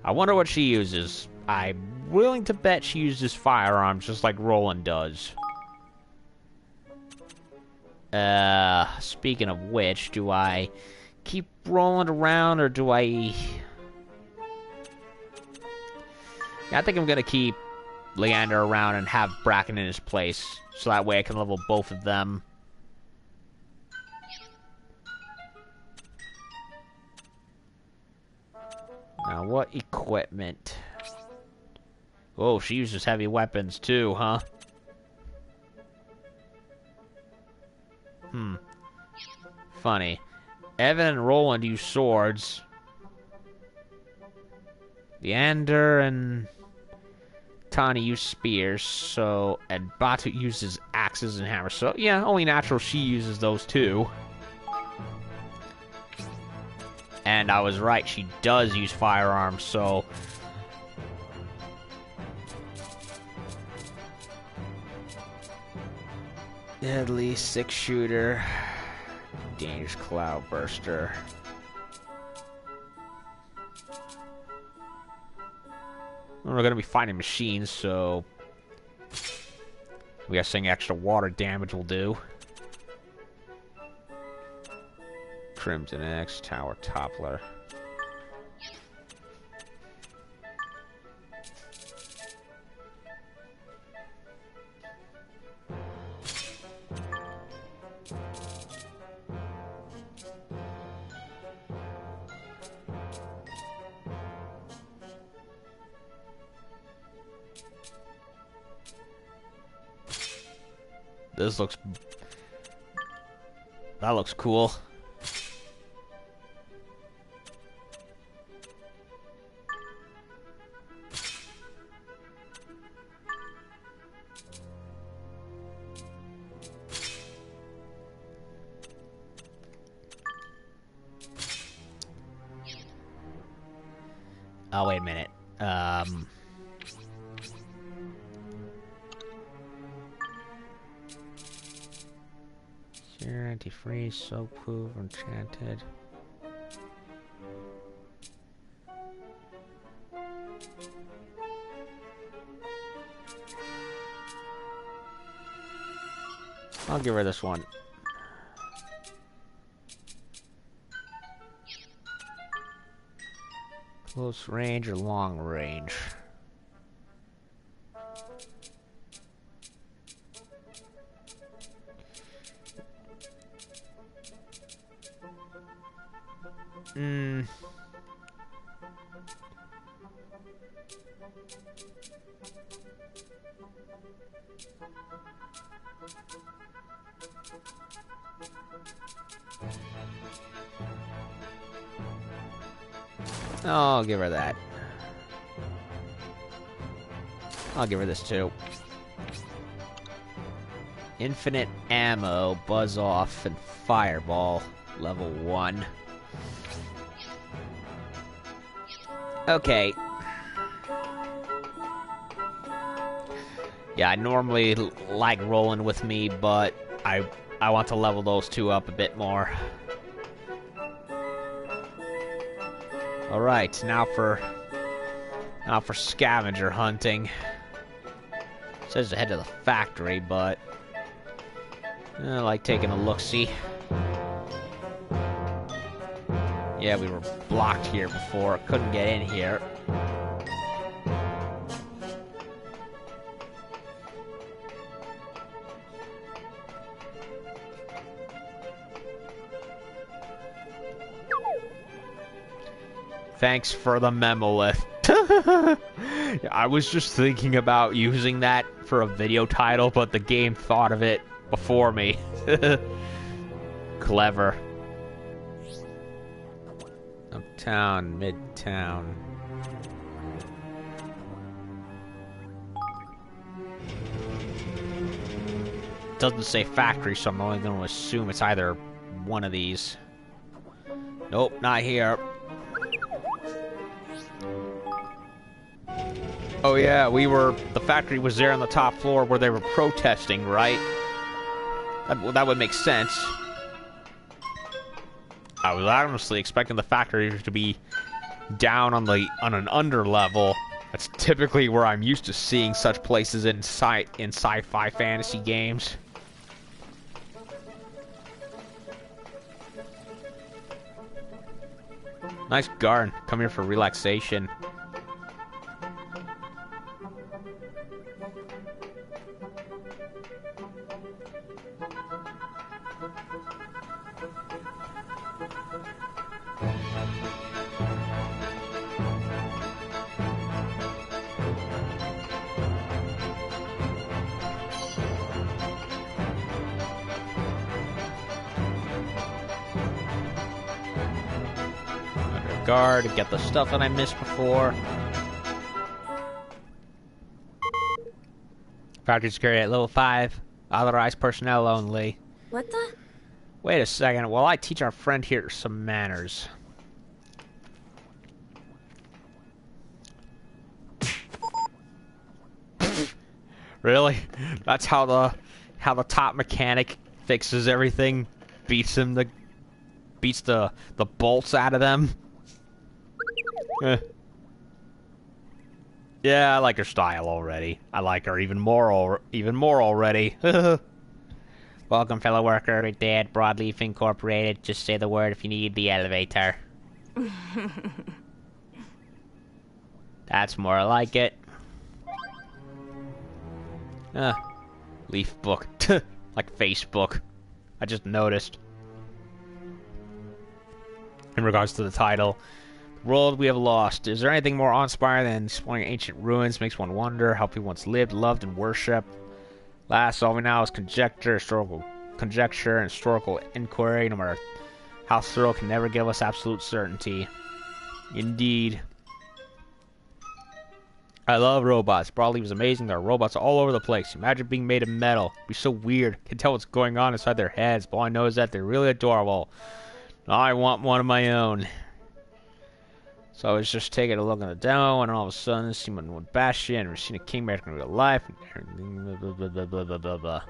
Speaker 1: I wonder what she uses. I'm willing to bet she uses firearms just like Roland does. Speaking of which, do I keep Roland around or do I... Yeah, I think I'm gonna keep Leander around and have Bracken in his place, so that way I can level both of them. Now, what equipment? Oh, she uses heavy weapons too, huh? Funny. Evan and Roland use swords. Leander and Tani use spears, and Batu uses axes and hammers. So, yeah, only natural she uses those too. And I was right, she does use firearms, so... Deadly 6-shooter. Dangerous cloudburster. We're gonna be fighting machines, so... we got saying extra water damage will do. Crimson X, Tower Toppler. This looks... that looks cool. Oh, wait a minute. Sure, antifreeze, soap-proof, enchanted. I'll give her this one. Close range or long range? I'll give her that. I'll give her this too. Infinite ammo, buzz off, and fireball. Level 1. Okay. Yeah, I normally like rolling with me, but I want to level those two up a bit more. Alright, now for scavenger hunting. It says to head to the factory, but I like taking a look-see. Yeah, we were blocked here before. Couldn't get in here. Thanks for the Memolith. I was just thinking about using that for a video title, but the game thought of it before me. Clever. Uptown, Midtown. It doesn't say factory, so I'm only going to assume it's either one of these. Nope, not here. Oh yeah, the factory was there on the top floor where they were protesting, right? That would make sense. I was honestly expecting the factory to be down on an under level. That's typically where I'm used to seeing such places in sci-fi fantasy games. Nice garden. Come here for relaxation. Guard to get the stuff that I missed before. Factory security at level 5. Authorized personnel only.
Speaker 4: What the?
Speaker 1: Wait a second. While I teach our friend here some manners. Really? That's how the top mechanic fixes everything? Beats the bolts out of them? Yeah, I like her style already. I like her even more already. Welcome, fellow worker. We're Dad, Broadleaf Incorporated. Just say the word if you need the elevator. That's more like it. Leaf book. Like Facebook. I just noticed. In regards to the title. World we have lost. Is there anything more awe-inspiring than exploring ancient ruins? Makes one wonder how people once lived, loved, and worshipped. Last, all we know is conjecture, and historical inquiry. No matter how thorough, can never give us absolute certainty. Indeed. I love robots. Broadleaf is amazing. There are robots all over the place. Imagine being made of metal. It'd be so weird. Can tell what's going on inside their heads. But all I know is that they're really adorable. I want one of my own. So I was just taking a look at the demo, and all of a sudden, Simon went Bastion, and Racina Kingmaker in real life, and blah, blah, blah, blah, blah, blah, blah.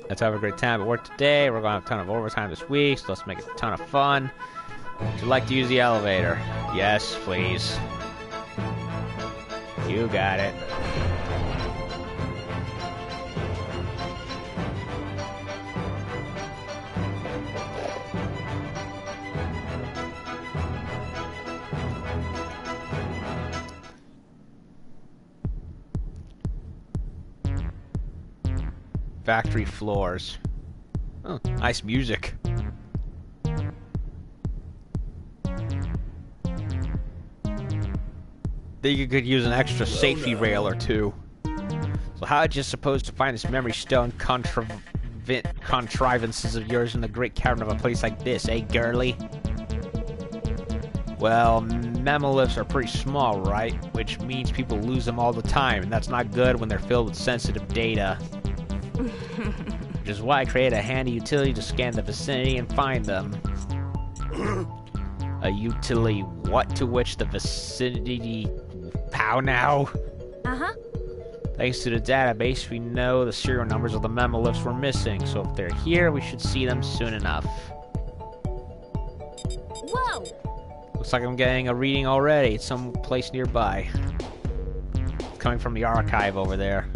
Speaker 1: Let's have a great time at work today. We're going to have a ton of overtime this week, so let's make it a ton of fun. Would you like to use the elevator? Yes, please. You got it. Factory floors. Oh, nice music. Think you could use an extra safety rail or two. So how did you suppose to find this memory stone contrivances of yours in the great cavern of a place like this, eh, girly? Well, Memoliths are pretty small, right? Which means people lose them all the time, and that's not good when they're filled with sensitive data. Which is why I created a handy utility to scan the vicinity and find them. A utility what to which the vicinity... Pow now?
Speaker 4: Uh-huh.
Speaker 1: Thanks to the database, we know the serial numbers of the Memoliths we're missing, so if they're here, we should see them soon enough.
Speaker 4: Whoa!
Speaker 1: Looks like I'm getting a reading already. It's someplace nearby. It's coming from the archive over there.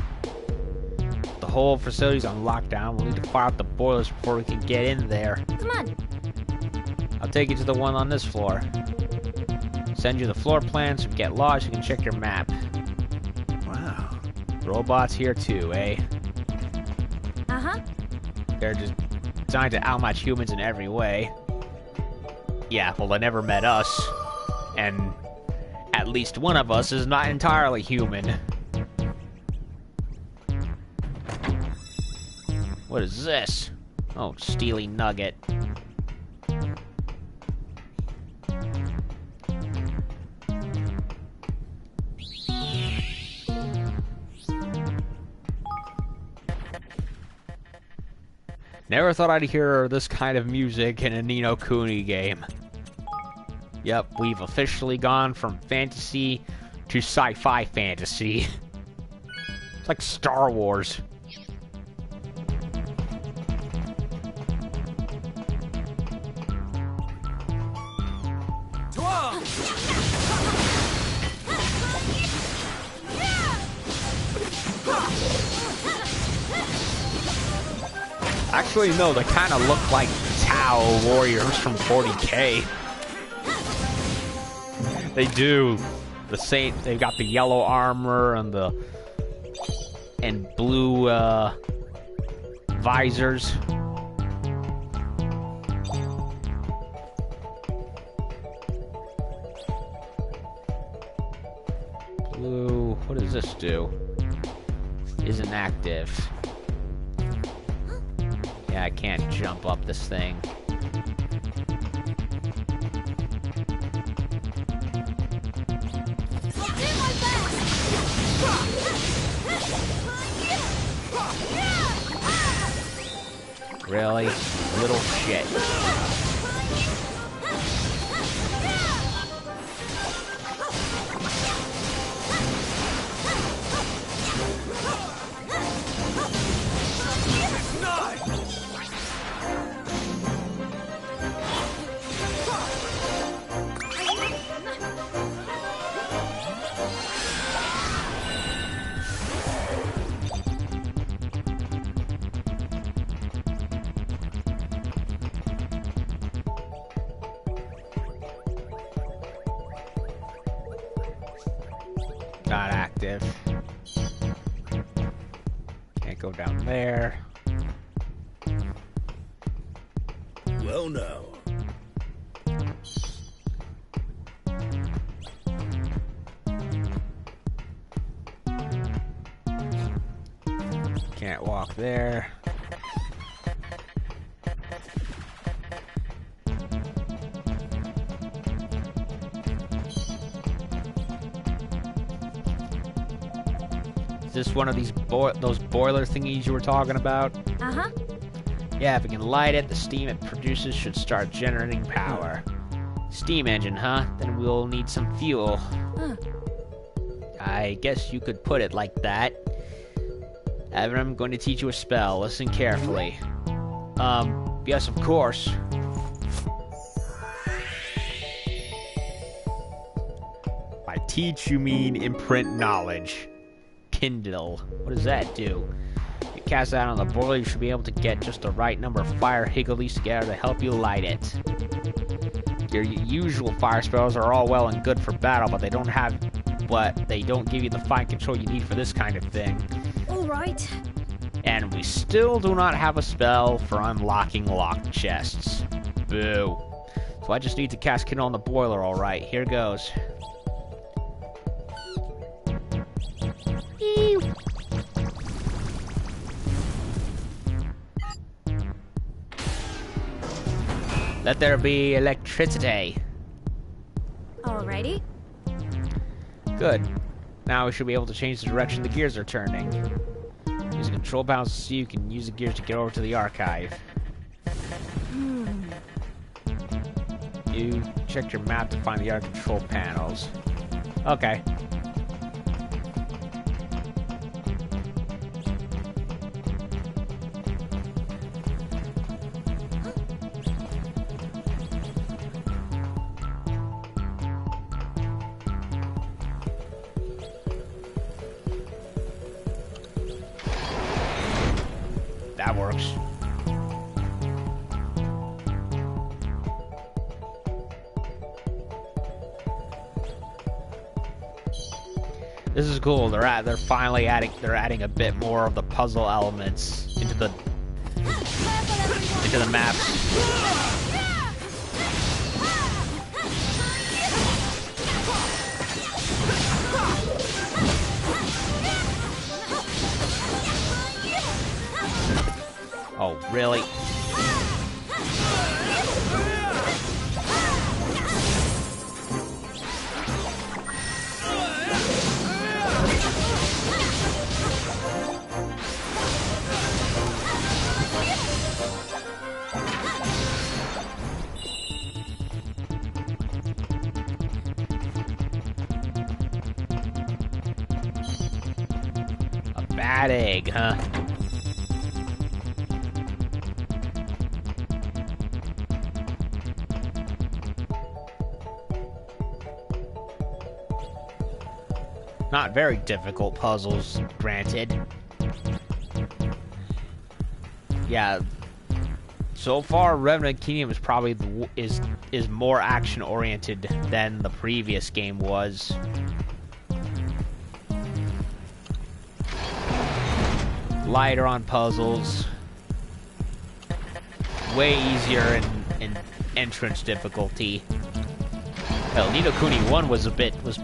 Speaker 1: The whole facility's on lockdown. We'll need to fire up the boilers before we can get in there.
Speaker 4: Come on.
Speaker 1: I'll take you to the one on this floor. Send you the floor plan so if you get lost, you can check your map.
Speaker 5: Wow.
Speaker 1: Robots here too, eh?
Speaker 4: Uh-huh.
Speaker 1: They're just designed to outmatch humans in every way. Yeah, well, they never met us. And at least one of us is not entirely human. What is this? Oh, Steely Nugget. Never thought I'd hear this kind of music in a Nino Kuni game. Yep, we've officially gone from fantasy to sci-fi fantasy. It's like Star Wars. Actually, no, they kind of look like Tau warriors from 40K. They do. The same. They've got the yellow armor and the blue visors. Blue. What does this do? Isn't active. Yeah, I can't jump up this thing. Really? Little shit. Not active. Can't go down there.
Speaker 3: Well, no.
Speaker 1: Can't walk there. Is this one of these those boiler thingies you were talking about?
Speaker 4: Uh-huh.
Speaker 1: Yeah, if we can light it, the steam it produces should start generating power. Steam engine, huh? Then we'll need some fuel.
Speaker 4: Huh.
Speaker 1: I guess you could put it like that. Evan, I'm going to teach you a spell. Listen carefully. Yes, of course. By teach, you mean imprint knowledge. Kindle. What does that do? You cast that on the boiler, you should be able to get just the right number of fire higgledies together to help you light it. Your usual fire spells are all well and good for battle, but they don't give you the fine control you need for this kind of thing.
Speaker 4: All right.
Speaker 1: And we still do not have a spell for unlocking locked chests. Boo. So I just need to cast Kindle on the boiler, alright. Here goes. Let there be electricity.
Speaker 4: Alrighty.
Speaker 1: Good. Now we should be able to change the direction the gears are turning. Use the control panels to see you can use the gears to get over to the archive. You checked your map to find the other control panels. Okay. That works. This is cool. They're finally adding a bit more of the puzzle elements into the maps. Oh, really? A bad egg, huh? Not very difficult puzzles, granted. Yeah. So far, Revenant Kingdom is probably is more action oriented than the previous game was. Lighter on puzzles. Way easier in entrance difficulty. Hell, Kuni 1 was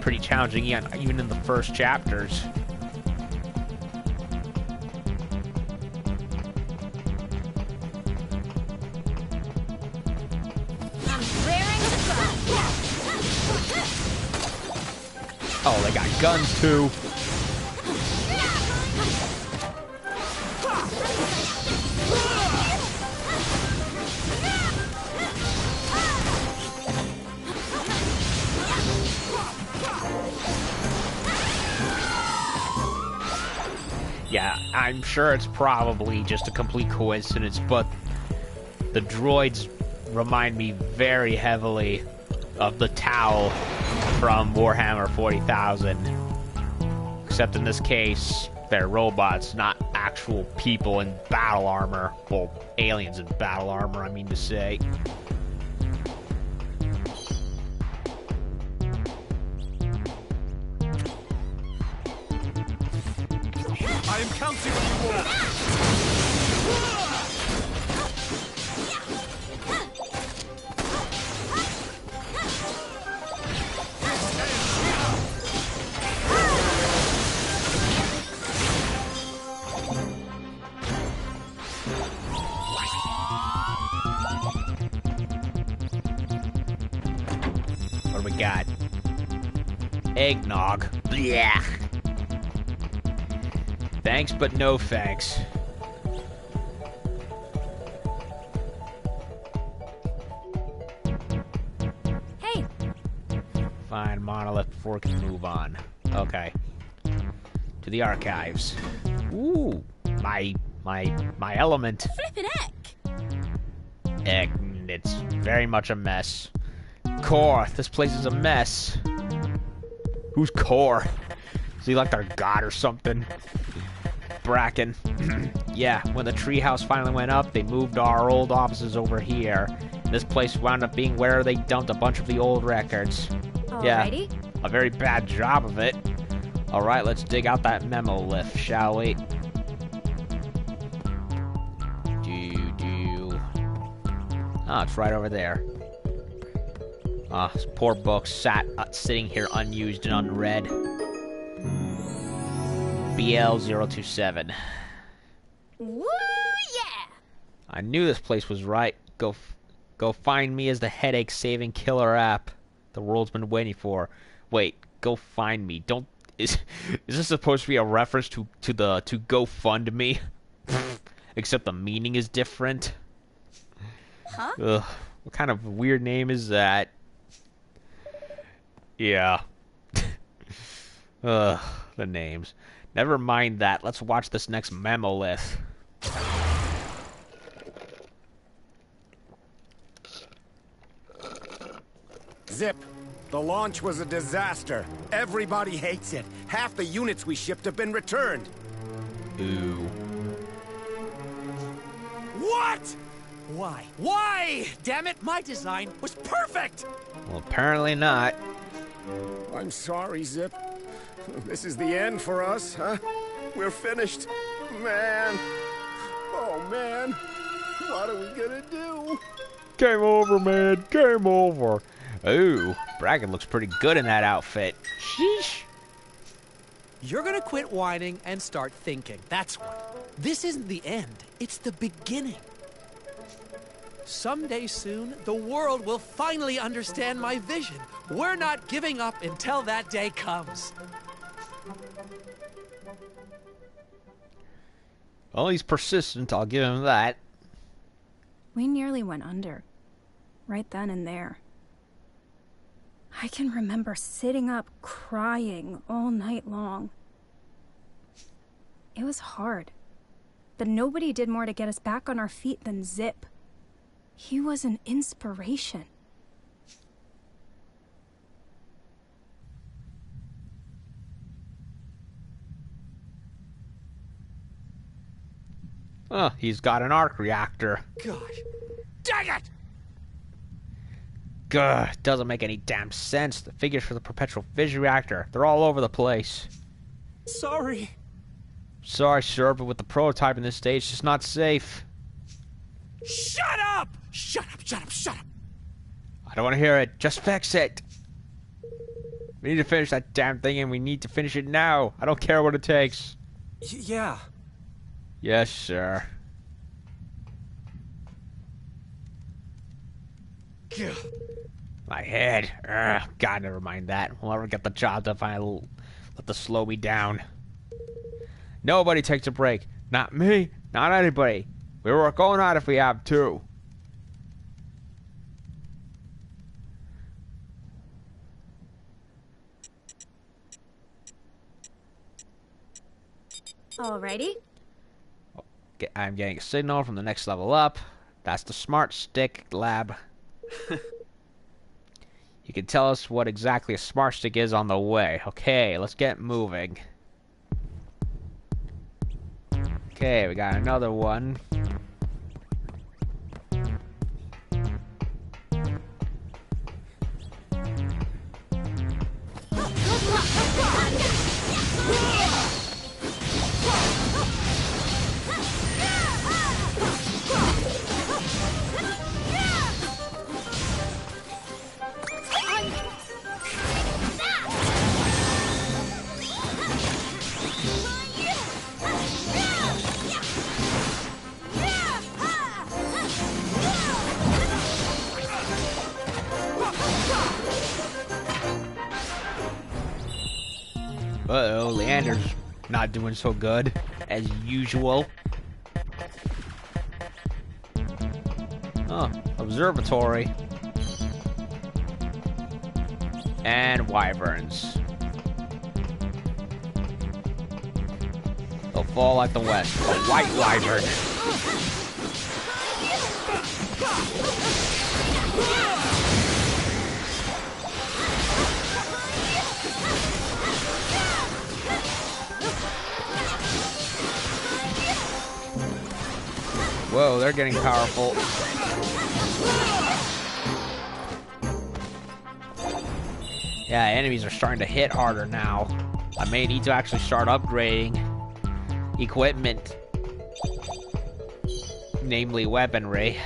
Speaker 1: pretty challenging even in the first chapters. Oh, they got guns too. Yeah, I'm sure it's probably just a complete coincidence, but the droids remind me very heavily of the Tau from Warhammer 40,000. Except in this case, they're robots, not actual people in battle armor. Well, aliens in battle armor, I mean to say.
Speaker 5: I am counting on you all!
Speaker 1: What do we got? Eggnog. Blech. Thanks, but no thanks.
Speaker 4: Hey!
Speaker 1: Find Monolith before we can move on. Okay. To the archives. Ooh, my element.
Speaker 4: Flippin' heck!
Speaker 1: Heck, it's very much a mess. Core, this place is a mess. Who's Core? Is he like our god or something? Bracken. Yeah, when the treehouse finally went up, they moved our old offices over here. This place wound up being where they dumped a bunch of the old records.
Speaker 4: Alrighty.
Speaker 1: Yeah, a very bad job of it. Alright, let's dig out that Memolith, shall we? Oh, it's right over there. This poor book sitting here unused and unread. BL027.
Speaker 4: Woo, yeah!
Speaker 1: I knew this place was right. Go find me as the headache-saving killer app. the world's been waiting for. Wait, go find me. Don't... Is this supposed to be a reference to GoFundMe? Except the meaning is different.
Speaker 4: Huh?
Speaker 1: Ugh, what kind of weird name is that? Yeah. Ugh, the names. Never mind that. Let's watch this next Memolith.
Speaker 6: Zip, the launch was a disaster. Everybody hates it. Half the units we shipped have been returned.
Speaker 1: Ooh.
Speaker 6: What?
Speaker 7: Why? Why? Damn it, my design was perfect!
Speaker 1: Well, apparently not.
Speaker 6: I'm sorry, Zip. This is the end for us, huh? We're finished. Man. Oh, man. What are we gonna do?
Speaker 1: Game over, man. Game over. Ooh, Bracken looks pretty good in that outfit. Sheesh.
Speaker 7: You're gonna quit whining and start thinking. That's what. This isn't the end. It's the beginning. Someday soon, the world will finally understand my vision. We're not giving up until that day comes.
Speaker 1: Well, he's persistent, I'll give him that.
Speaker 4: We nearly went under. Right then and there. I can remember sitting up crying all night long. It was hard. But nobody did more to get us back on our feet than Zip. He was an inspiration.
Speaker 1: Oh, he's got an arc reactor.
Speaker 7: Gosh. Dang it!
Speaker 1: Gah, doesn't make any damn sense. The figures for the perpetual fission reactor, they're all over the place.
Speaker 7: Sorry.
Speaker 1: Sorry, sir, but with the prototype in this stage, it's just not safe.
Speaker 7: Shut up! Shut up, shut up, shut up!
Speaker 1: I don't want to hear it. Just fix it. We need to finish that damn thing, and we need to finish it now. I don't care what it takes.
Speaker 5: Yeah.
Speaker 1: Yes, sir.
Speaker 7: Gah.
Speaker 1: My head. Ugh, God, never mind that. We'll never get the job done if I let this slow me down. Nobody takes a break. Not me. Not anybody. We work all night if we have to.
Speaker 4: Alrighty.
Speaker 1: I'm getting a signal from the next level up. That's the smart stick lab. You can tell us what exactly a smart stick is on the way. Okay, let's get moving. Okay, we got another one. Uh-oh, Leander's not doing so good, as usual. Oh, observatory. And wyverns. They'll fall like the west. A white wyvern. Whoa, they're getting powerful. Yeah, enemies are starting to hit harder now. I may need to actually start upgrading equipment. Namely weaponry.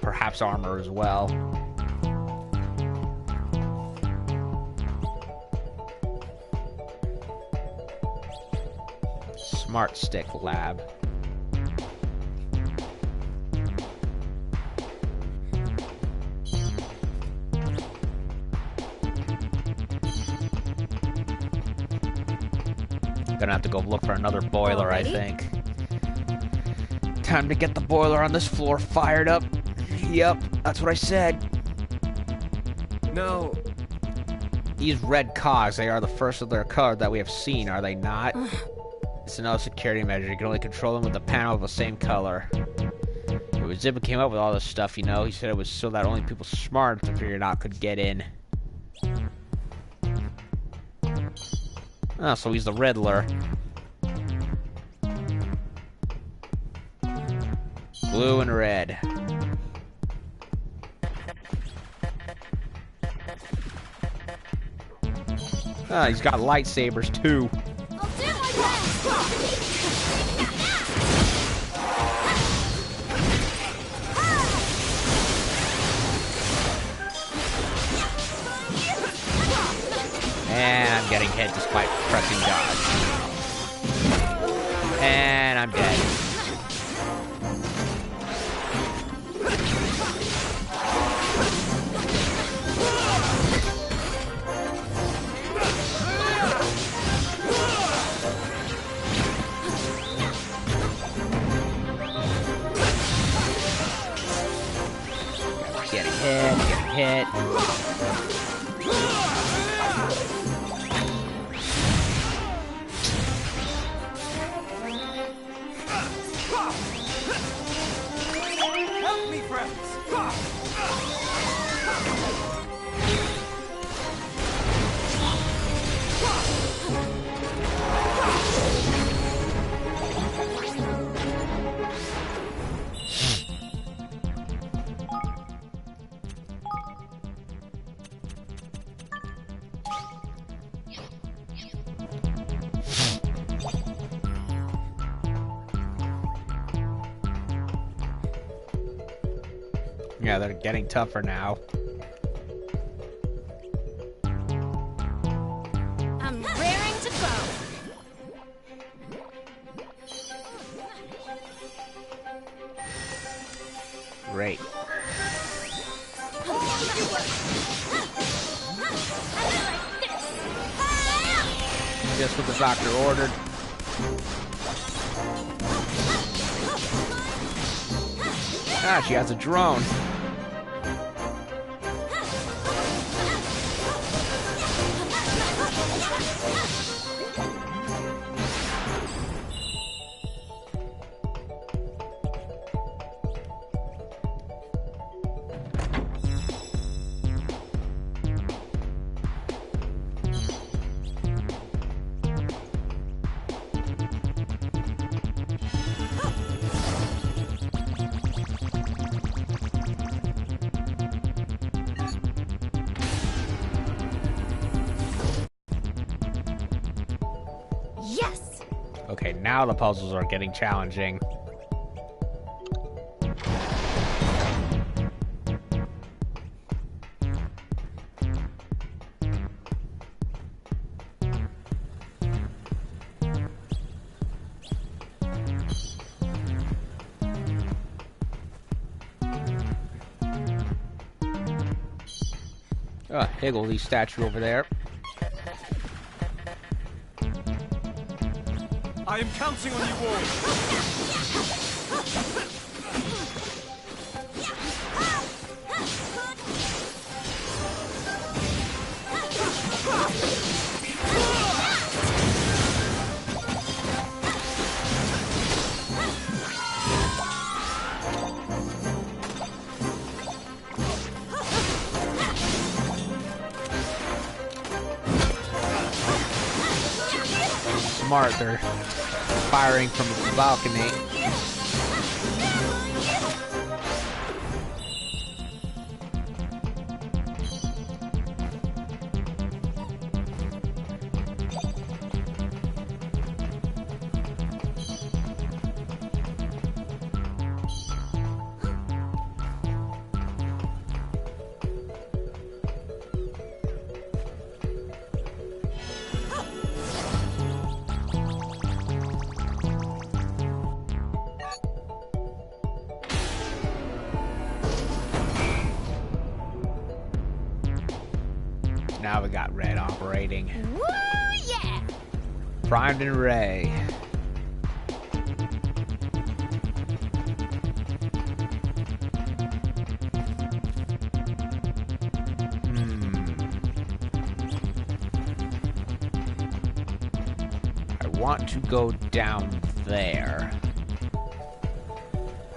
Speaker 1: Perhaps armor as well. Smart Stick Lab. Gonna have to go look for another boiler, I
Speaker 4: Already?
Speaker 1: think. Time to get the boiler on this floor fired up. Yep, that's what I said.
Speaker 5: Now,
Speaker 1: These red cogs, they are the first of their color that we have seen, are they not? It's another security measure. You can only control them with a panel of the same color. When Zippo came up with all this stuff, you know, he said it was so that only people smart to figure it out could get in. Oh, so he's the Riddler. Blue and red. Ah, he's got lightsabers too.
Speaker 4: I'll do my best!
Speaker 1: And I'm getting hit despite pressing dodge. And I'm dead. Getting hit.
Speaker 5: help me, friends!
Speaker 1: Yeah, they're getting tougher now.
Speaker 4: I'm raring to go.
Speaker 1: Great. Just what the doctor ordered. Ah, she has a drone.
Speaker 4: Yes!
Speaker 1: Okay, now the puzzles are getting challenging. Higgledy statue over there.
Speaker 5: I am counting on you all!
Speaker 1: Smart, they're firing from the balcony. Now we got red operating.
Speaker 4: Woo, yeah!
Speaker 1: Primed and Ray. I want to go down there.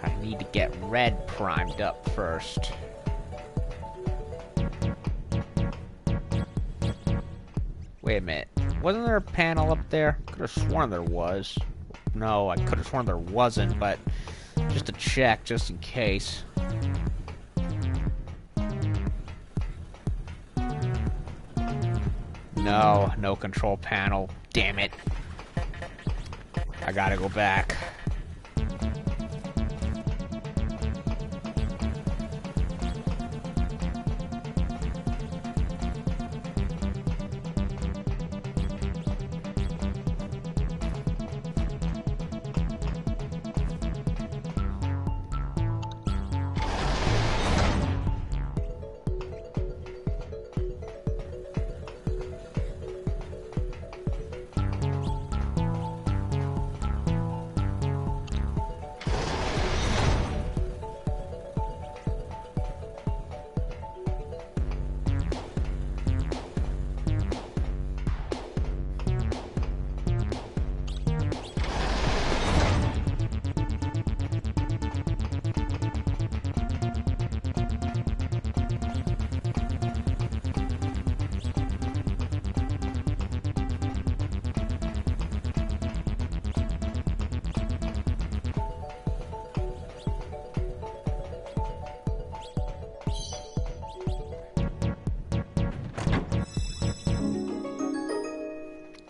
Speaker 1: I need to get red primed up first. Wait a minute. Wasn't there a panel up there? Could have sworn there was. No, I could have sworn there wasn't, but just to check, just in case. No, no control panel. Damn it. I gotta go back.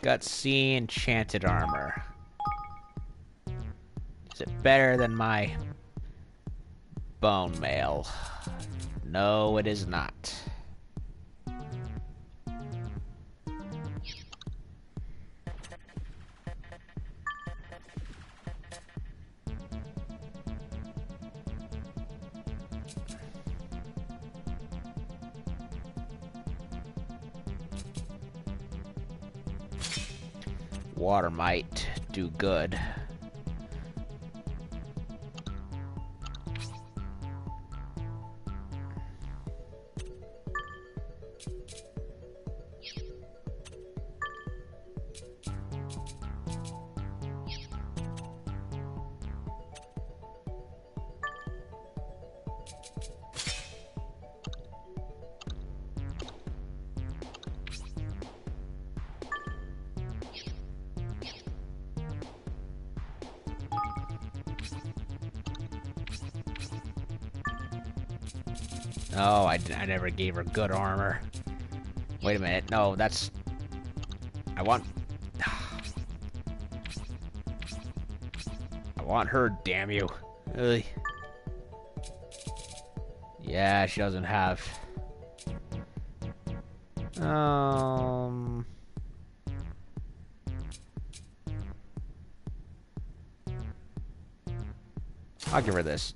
Speaker 1: Got C enchanted armor. Is it better than my bone mail? No, it is not. Water might do good. No, I never gave her good armor. Wait a minute. No, that's... I want... I want her, damn you. Ugh. Yeah, she doesn't have... I'll give her this.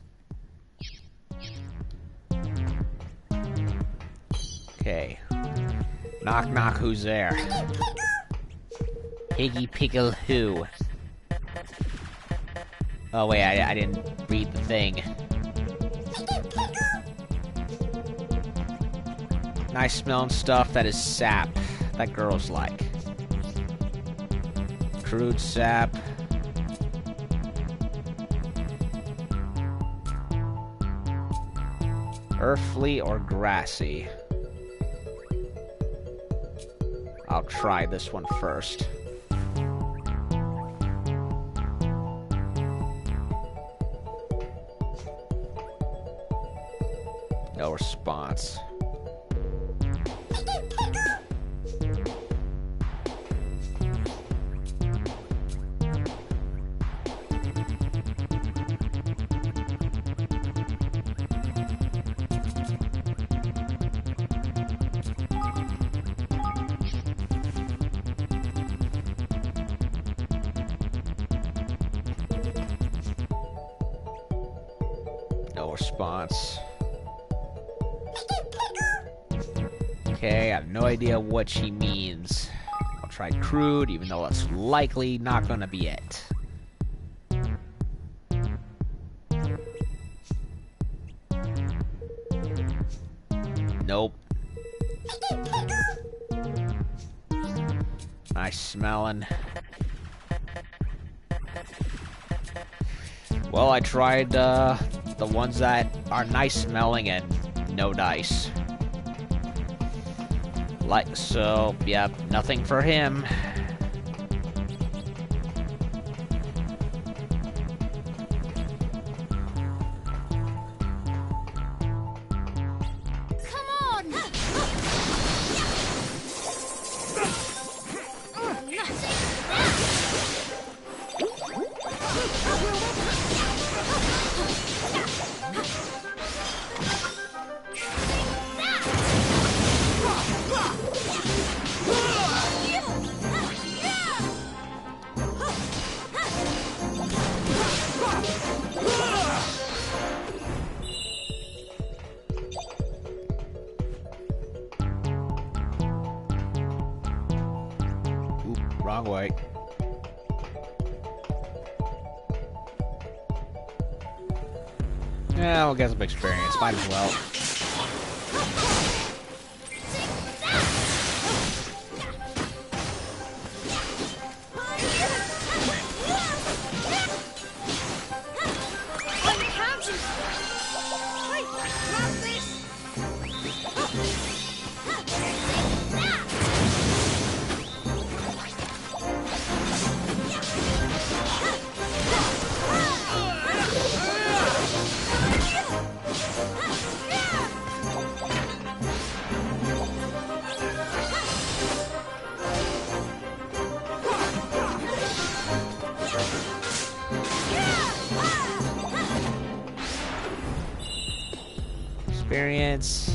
Speaker 1: Okay. Knock knock, who's there? Piggy pickle who? Oh wait, I didn't read the thing. Nice smelling stuff, that is sap. That girl's like. Crude sap. Earthly or grassy? I'll try this one first. No response. No response. Okay, I have no idea what she means. I'll try crude, even though that's likely not gonna be it. Nope. Nice smelling. Well, I tried the ones that are nice smelling and no dice. Like so, yep, nothing for him. Wrong way. Yeah, we'll get some experience. Might as well. Experience.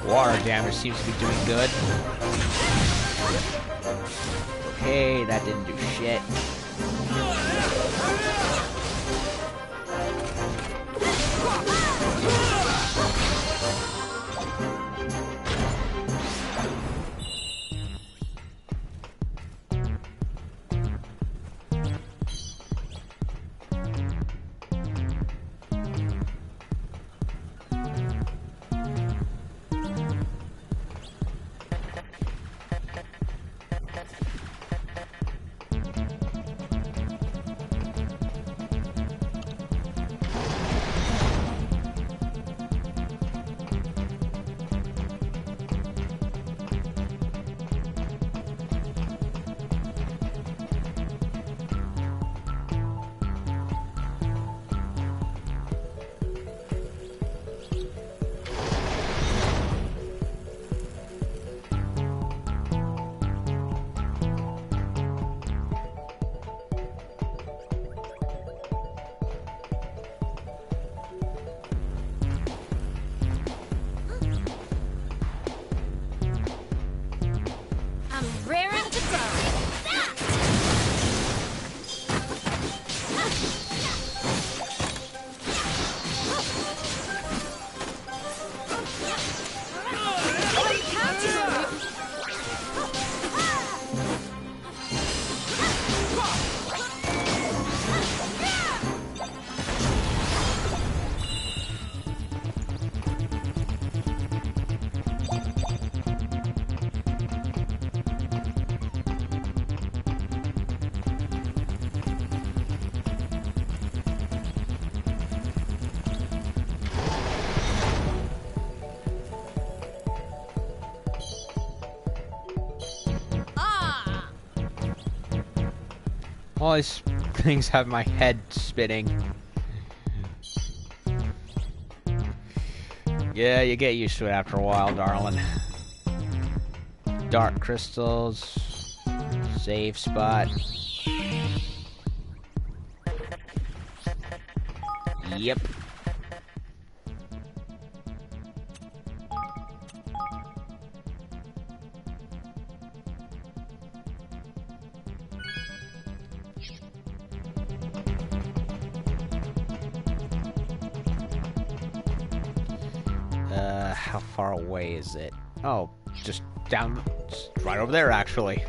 Speaker 1: Water damage seems to be doing good. Okay, that didn't do shit. All these things have my head spinning. Yeah, you get used to it after a while, darling. Dark crystals. Save spot. Yep. How far away is it? Oh, just down, just right over there, actually.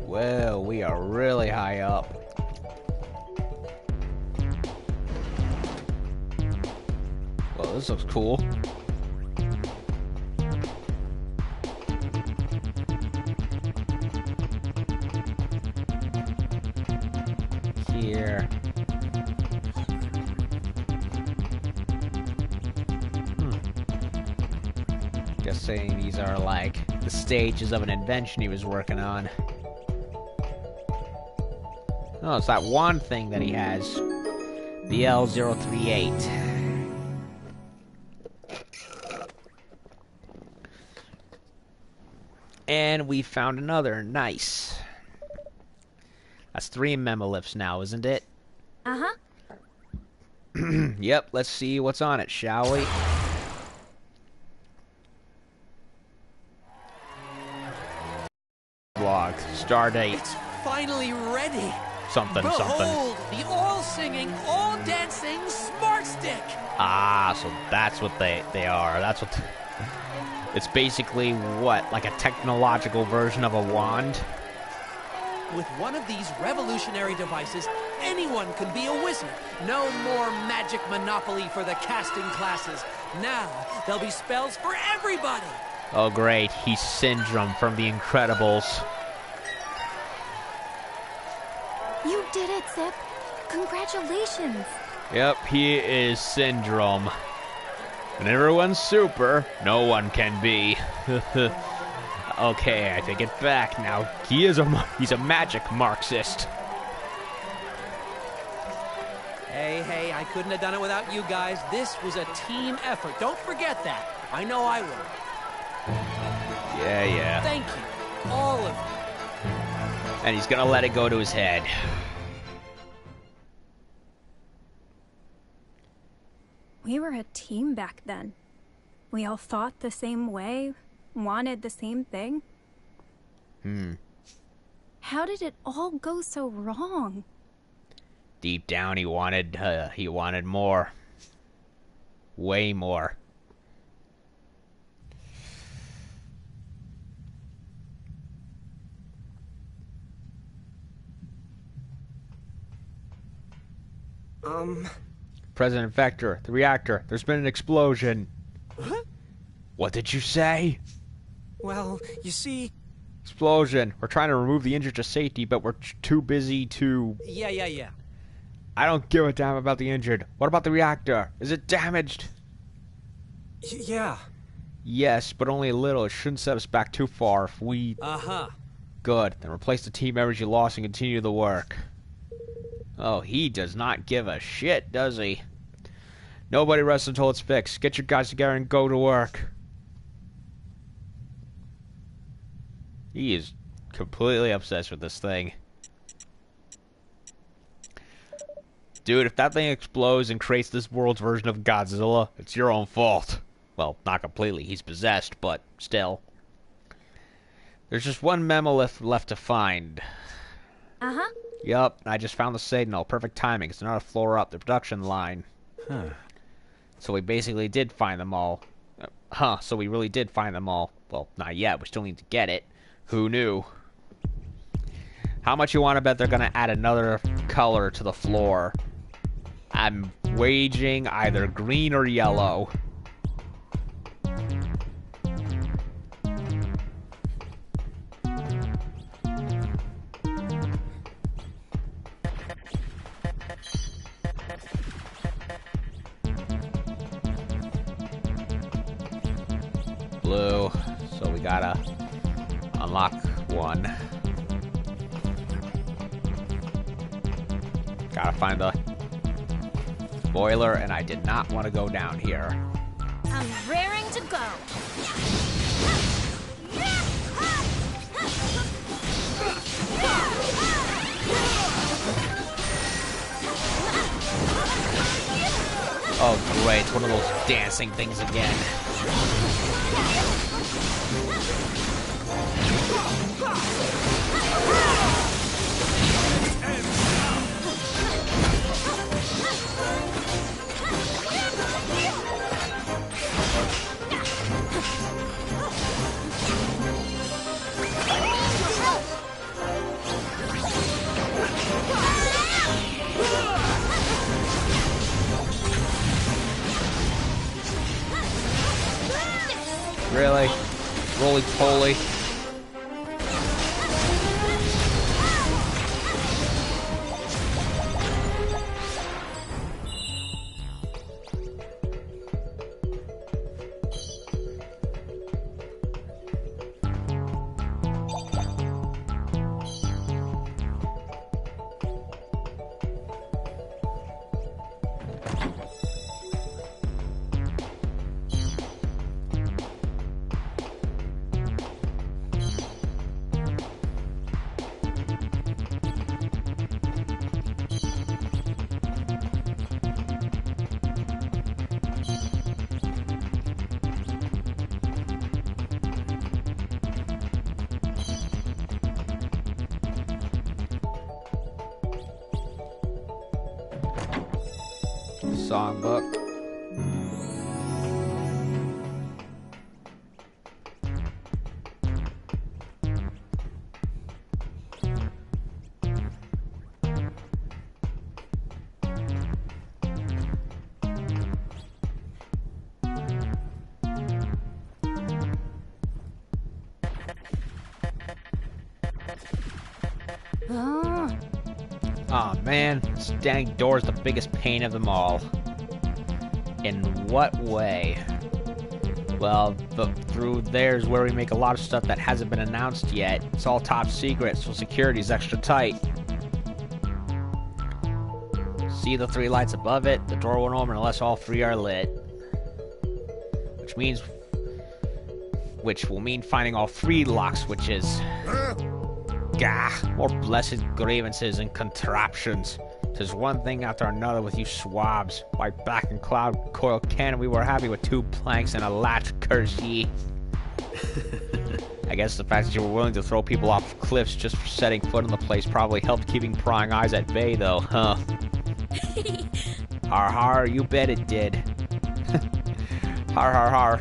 Speaker 1: Well, we are really high up. Well, this looks cool. Here. Just saying these are like the stages of an invention he was working on. Oh, it's that wand thing that he has. The L038. And we found another. Nice. That's 3 Memoliths now, isn't it?
Speaker 4: Uh-huh.
Speaker 1: Yep, let's see what's on it, shall we? Vlog. Stardate.
Speaker 7: It's finally ready.
Speaker 1: Something, something.
Speaker 7: Behold, the all-singing, all-dancing Smart Stick!
Speaker 1: Ah, so that's what they are. That's what... It's basically, what, like a technological version of a wand?
Speaker 7: With one of these revolutionary devices, anyone can be a wizard. No more magic monopoly for the casting classes. Now, there'll be spells for everybody!
Speaker 1: Oh, great. He's Syndrome from The Incredibles.
Speaker 4: You did it, Zip. Congratulations.
Speaker 1: Yep, he is Syndrome. When everyone's super, no one can be. Okay, I take it back now. He's a magic Marxist.
Speaker 7: Hey, I couldn't have done it without you guys. This was a team effort. Don't forget that. I know I will.
Speaker 1: Yeah.
Speaker 7: Thank you, all of you.
Speaker 1: And he's gonna let it go to his head.
Speaker 4: We were a team back then. We all thought the same way, wanted the same thing. How did it all go so wrong?
Speaker 1: Deep down, he wanted more. Way more. President Vector, the reactor, there's been an explosion.
Speaker 5: Huh?
Speaker 1: What did you say?
Speaker 5: Well, you see...
Speaker 1: Explosion. We're trying to remove the injured to safety, but we're too busy to...
Speaker 7: Yeah.
Speaker 1: I don't give a damn about the injured. What about the reactor? Is it damaged?
Speaker 5: Yeah.
Speaker 1: Yes, but only a little. It shouldn't set us back too far if we...
Speaker 7: Uh-huh.
Speaker 1: Good. Then replace the team members you lost and continue the work. Oh, he does not give a shit, does he? Nobody rests until it's fixed. Get your guys together and go to work. He is completely obsessed with this thing. Dude, if that thing explodes and creates this world's version of Godzilla, it's your own fault. Well, not completely. He's possessed, but still. There's just one Memolith left to find.
Speaker 4: Uh-huh.
Speaker 1: Yup, I just found the signal. Perfect timing. It's another floor up the production line.
Speaker 5: Huh.
Speaker 1: So we basically did find them all. So we really did find them all. Well, not yet. We still need to get it. Who knew? How much you want to bet they're going to add another color to the floor? I'm waging either green or yellow. Blue, so we gotta unlock one. Gotta find the boiler, and I did not want to go down here.
Speaker 8: I'm raring to go.
Speaker 1: Oh great, it's one of those dancing things again. Really? Roly-poly. Songbook. Aw, man, this dang door's the biggest pain of them all. In what way? Well, through there's where we make a lot of stuff that hasn't been announced yet. It's all top secret, so security's extra tight. See the 3 lights above it? The door won't open unless all 3 are lit. Which will mean finding all 3 lock switches. Gah, more blessed grievances and contraptions. 'Tis one thing after another with you swabs. Why, back in Cloud Coil Cannon we were happy with 2 planks and a latch, curse ye. I guess the fact that you were willing to throw people off cliffs just for setting foot in the place probably helped keeping prying eyes at bay, though, huh? Har har, you bet it did. Har har har.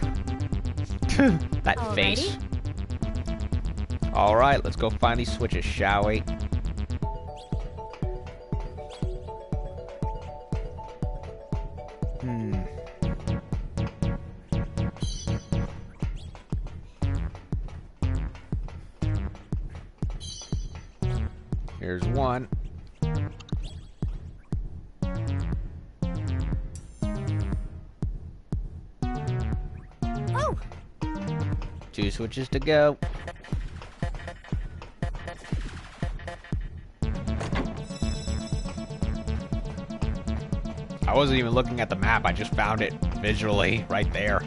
Speaker 1: That
Speaker 8: Alrighty.
Speaker 1: face. Alright, let's go find these switches, shall we? Here's one.
Speaker 8: Oh!
Speaker 1: 2 switches to go. I wasn't even looking at the map, I just found it visually right there.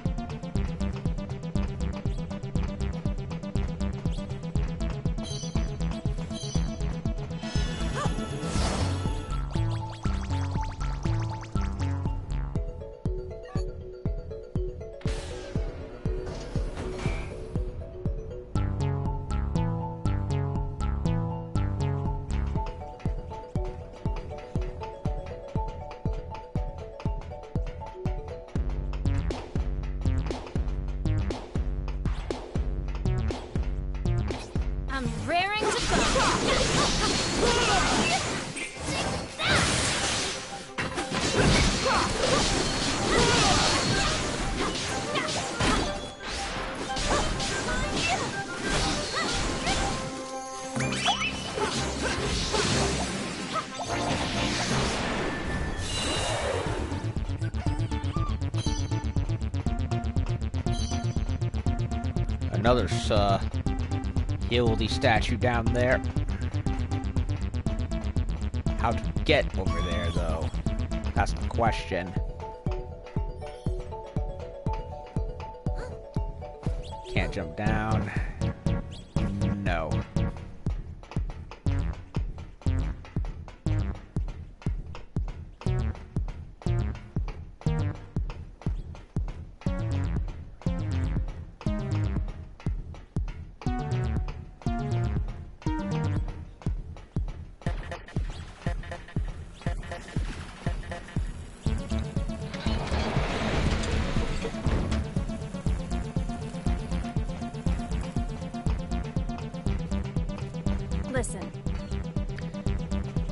Speaker 1: another Hildy statue down there. How to get over there, though? That's the question. Can't jump down. No.
Speaker 4: Listen.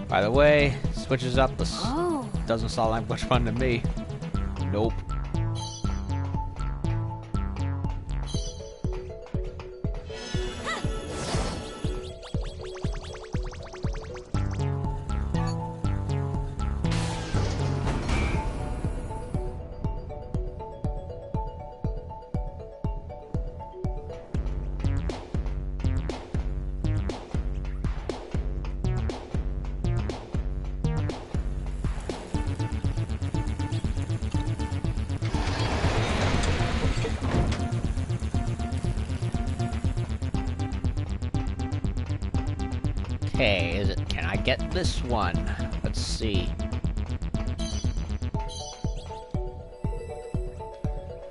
Speaker 1: By the way, switches up the...
Speaker 4: Oh.
Speaker 1: Doesn't sound like much fun to me. Nope. Okay, is it? Can I get this one? Let's see.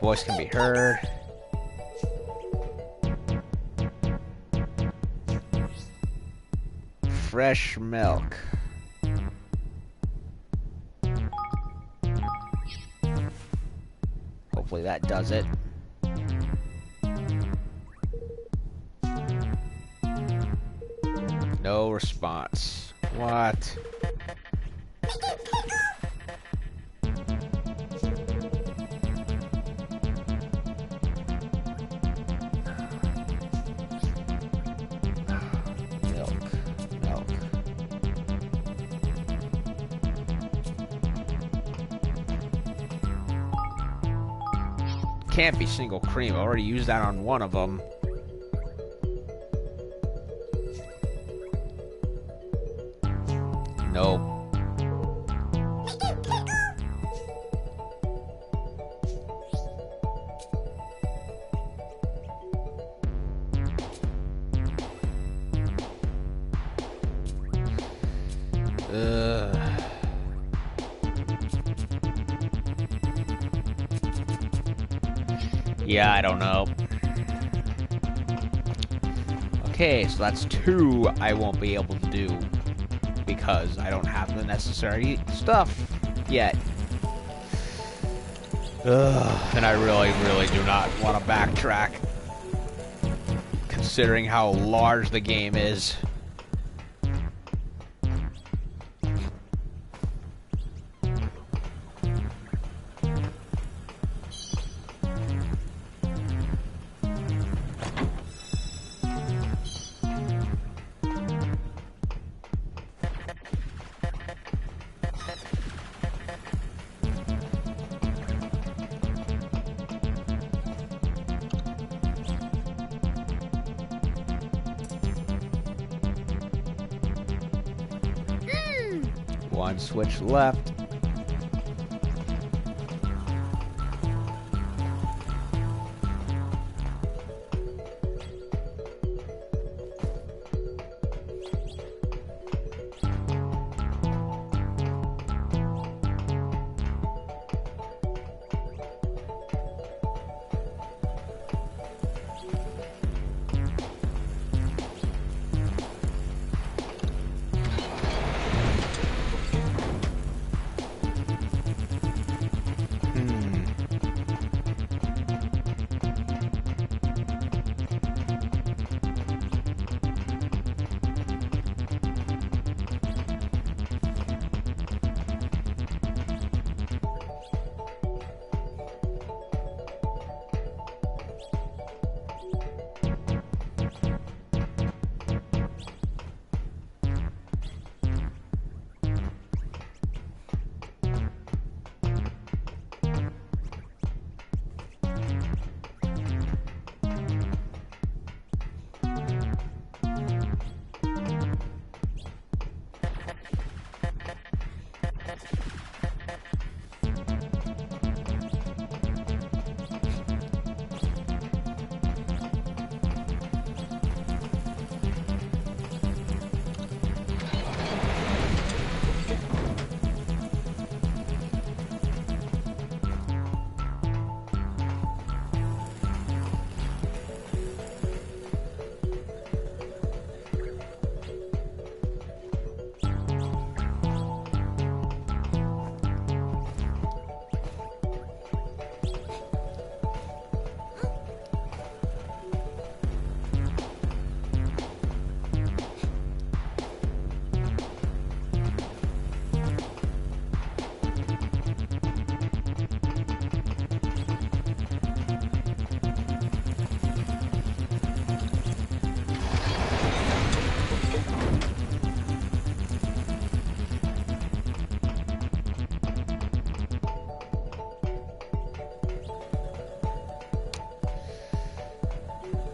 Speaker 1: Voice can be heard. Fresh milk. Hopefully that does it. No response. What? Milk. Can't be single cream. I already used that on one of them. Nope. Yeah, I don't know. Okay, so that's 2 I won't be able to do because I don't have the necessary stuff yet. And I really do not want to backtrack, considering how large the game is. One switch left.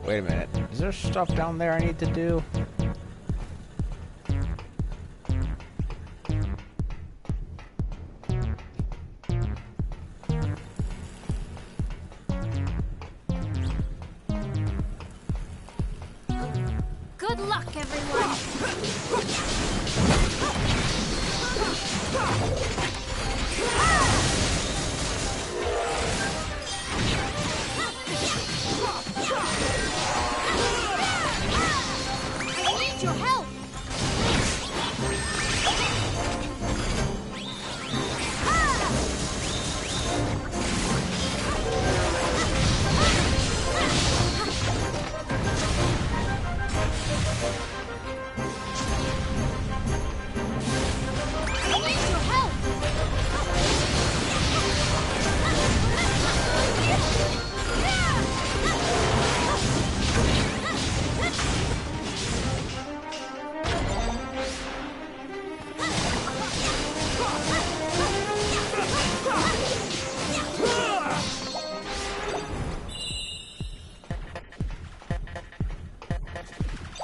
Speaker 1: Wait a minute. Is there stuff down there I need to do?
Speaker 8: Good luck, everyone. I need your help. I need your help.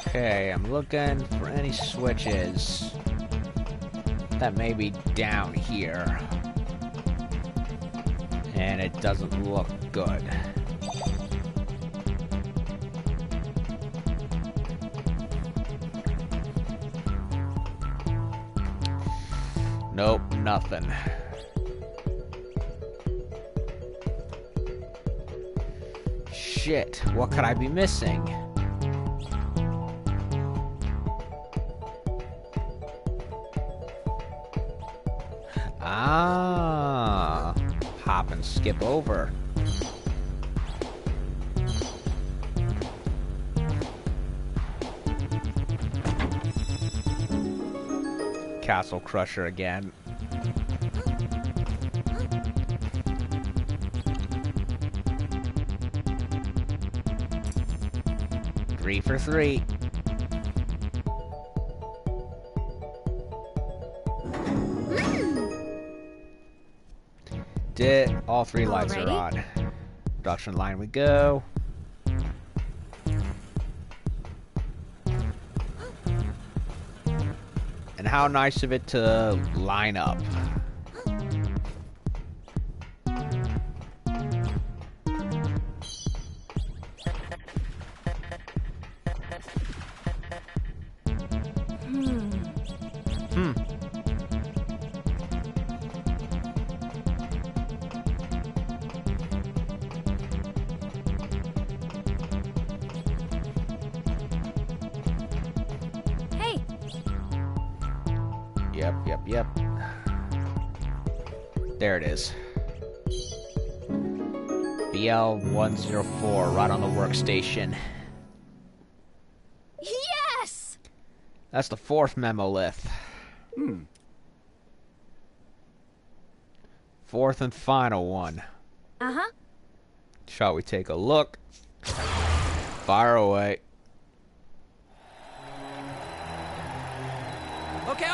Speaker 1: Okay, I'm looking for any switches that may be down here. And it doesn't look good. Nope, nothing. Shit, what could I be missing? Ah, hop and skip over. Castle Crusher again. Three for three. Did all three lights are on. Production line we go. And how nice of it to line up.
Speaker 4: Hey,
Speaker 1: Yep. There it is. BL-104, right on the workstation.
Speaker 8: Yes!
Speaker 1: That's the fourth Memolith. Fourth and final one.
Speaker 4: uh-huh.
Speaker 1: Shall we take a look? Fire away.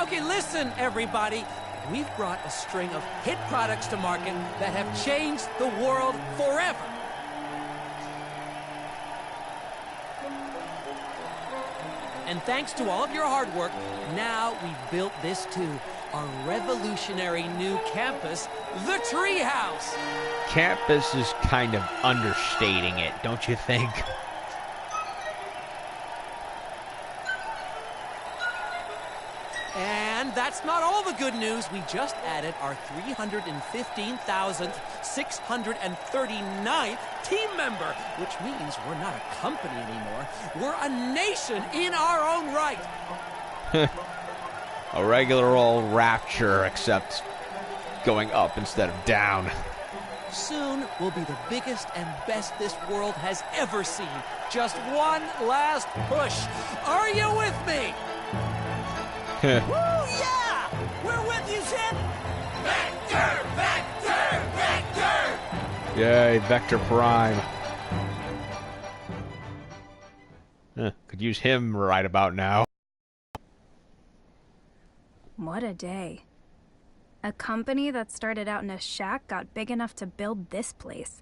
Speaker 7: Okay, listen, everybody. We've brought a string of hit products to market that have changed the world forever. And thanks to all of your hard work, now we've built this too. Our revolutionary new campus, the Treehouse.
Speaker 1: Campus is kind of understating it, don't you think?
Speaker 7: And that's not all the good news. We just added our 315,639th team member, which means we're not a company anymore. We're a nation in our own right.
Speaker 1: A regular old rapture, except going up instead of down.
Speaker 7: Soon, we'll be the biggest and best this world has ever seen. Just one last push. Are you with me? Woo, yeah! We're with you, Zip!
Speaker 2: Vector! Vector! Vector!
Speaker 1: Yay, Vector Prime. Could use him right about now.
Speaker 4: What a day. A company that started out in a shack got big enough to build this place.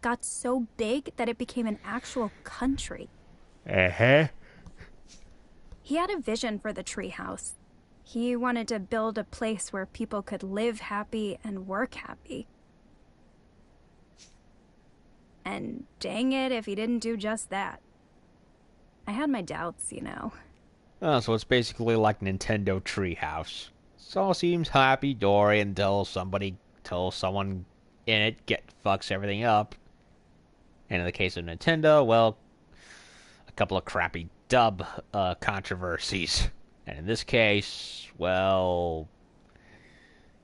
Speaker 4: got so big that it became an actual country.
Speaker 1: Uh-huh.
Speaker 4: He had a vision for the treehouse. He wanted to build a place where people could live happy and work happy. And dang it if he didn't do just that. I had my doubts, you know.
Speaker 1: Oh, so it's basically like Nintendo Treehouse. It all seems happy-dory until someone in it fucks everything up. And in the case of Nintendo, well, a couple of crappy dub controversies. And in this case, well,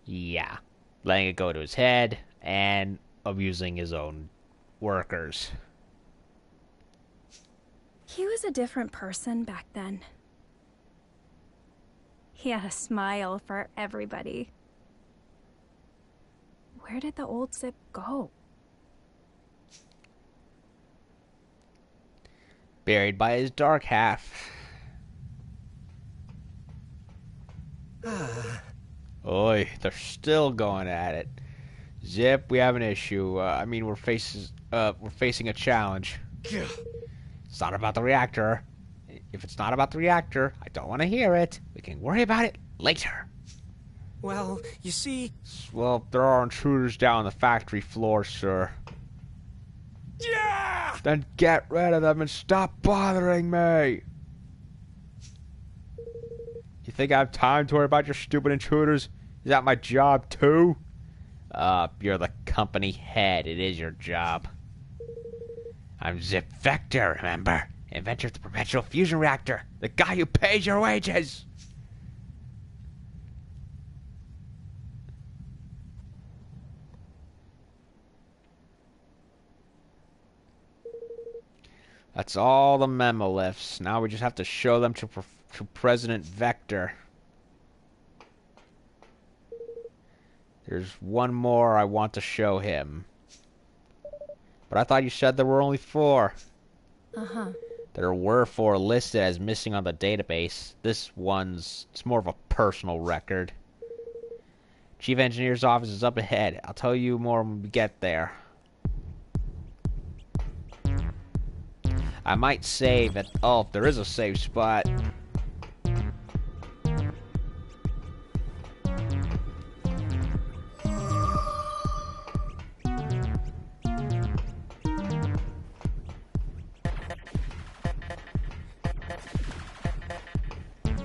Speaker 1: yeah, letting it go to his head and abusing his own workers.
Speaker 4: He was a different person back then. He had a smile for everybody. Where did the old Zip go?
Speaker 1: Buried by his dark half. Oi, they're still going at it. Zip, we have an issue. We're facing a challenge. It's not about the reactor. If it's not about the reactor, I don't want to hear it. We can worry about it later.
Speaker 5: Well, you see...
Speaker 1: Well, there are intruders down on the factory floor, sir.
Speaker 5: Yeah!
Speaker 1: Then get rid of them and stop bothering me! You think I have time to worry about your stupid intruders? Is that my job, too? You're the company head. It is your job. I'm Zip Vector, remember? Inventor of the perpetual fusion reactor. The guy who pays your wages! That's all the Memoliths. Now we just have to show them to President Vector. There's one more I want to show him. But I thought you said there were only 4.
Speaker 4: Uh-huh.
Speaker 1: There were 4 listed as missing on the database. This one's... it's more of a personal record. Chief Engineer's office is up ahead. I'll tell you more when we get there. I might save at... oh, there is a save spot.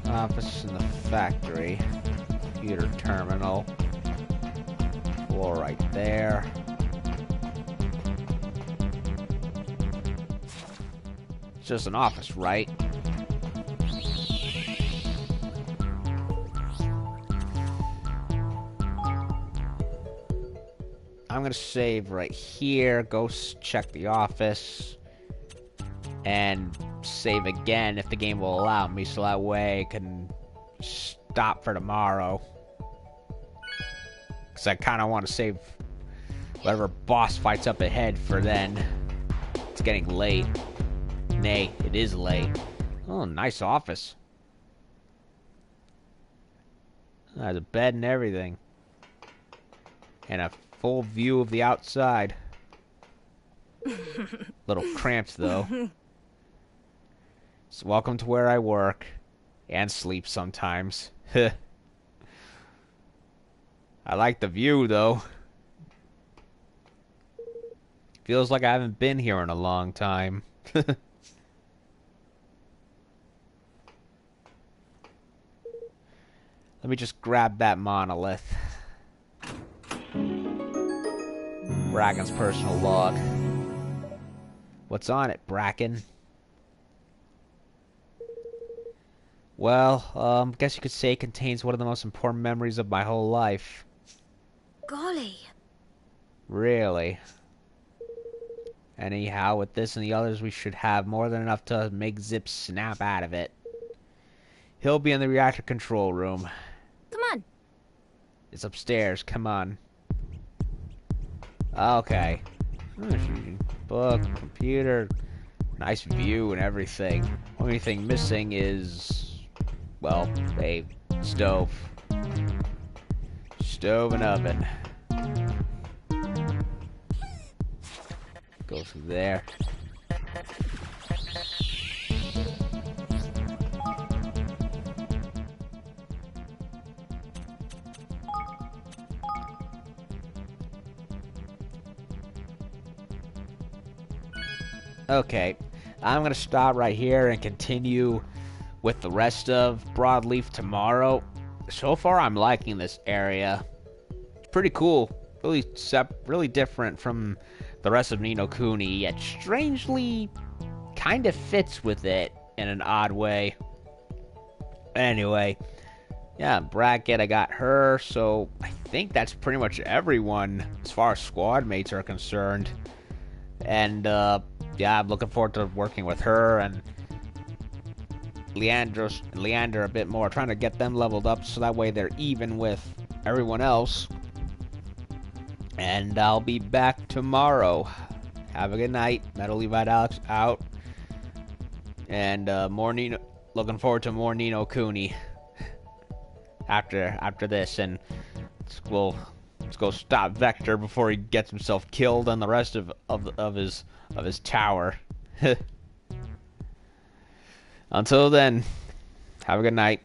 Speaker 1: Office in the factory. Computer terminal. Floor right there. It's just an office, right? I'm gonna save right here, go check the office, and save again if the game will allow me, so that way I can stop for tomorrow. Because I kind of want to save whatever boss fights up ahead for then. It's getting late. Nay, it is late. Oh, nice office. There's a bed and everything. And a full view of the outside. Little cramped, though. So welcome to where I work. And sleep sometimes. I like the view, though. Feels like I haven't been here in a long time. Let me just grab that monolith. Bracken's personal log. What's on it, Bracken? Well, guess you could say it contains one of the most important memories of my whole life.
Speaker 8: Golly.
Speaker 1: Really? Anyhow, with this and the others, we should have more than enough to make Zip snap out of it. He'll be in the reactor control room.
Speaker 8: Come on.
Speaker 1: It's upstairs, come on. Okay. Book, computer, nice view and everything. Only thing missing is, well, a stove. Stove and oven. Go through there. Okay, I'm gonna stop right here and continue with the rest of Broadleaf tomorrow. So far, I'm liking this area. It's pretty cool. Really different from the rest of Ni no Kuni, yet strangely kind of fits with it in an odd way. Anyway, yeah, bracket, I got her, so I think that's pretty much everyone as far as squad mates are concerned. And, yeah, I'm looking forward to working with her and Leander a bit more, trying to get them leveled up so that way they're even with everyone else. And I'll be back tomorrow. Have a good night. Metal Levite Alex out. And looking forward to more Ni no Kuni after this. And let's go stop Vector before he gets himself killed on the rest of his tower. Until then, have a good night.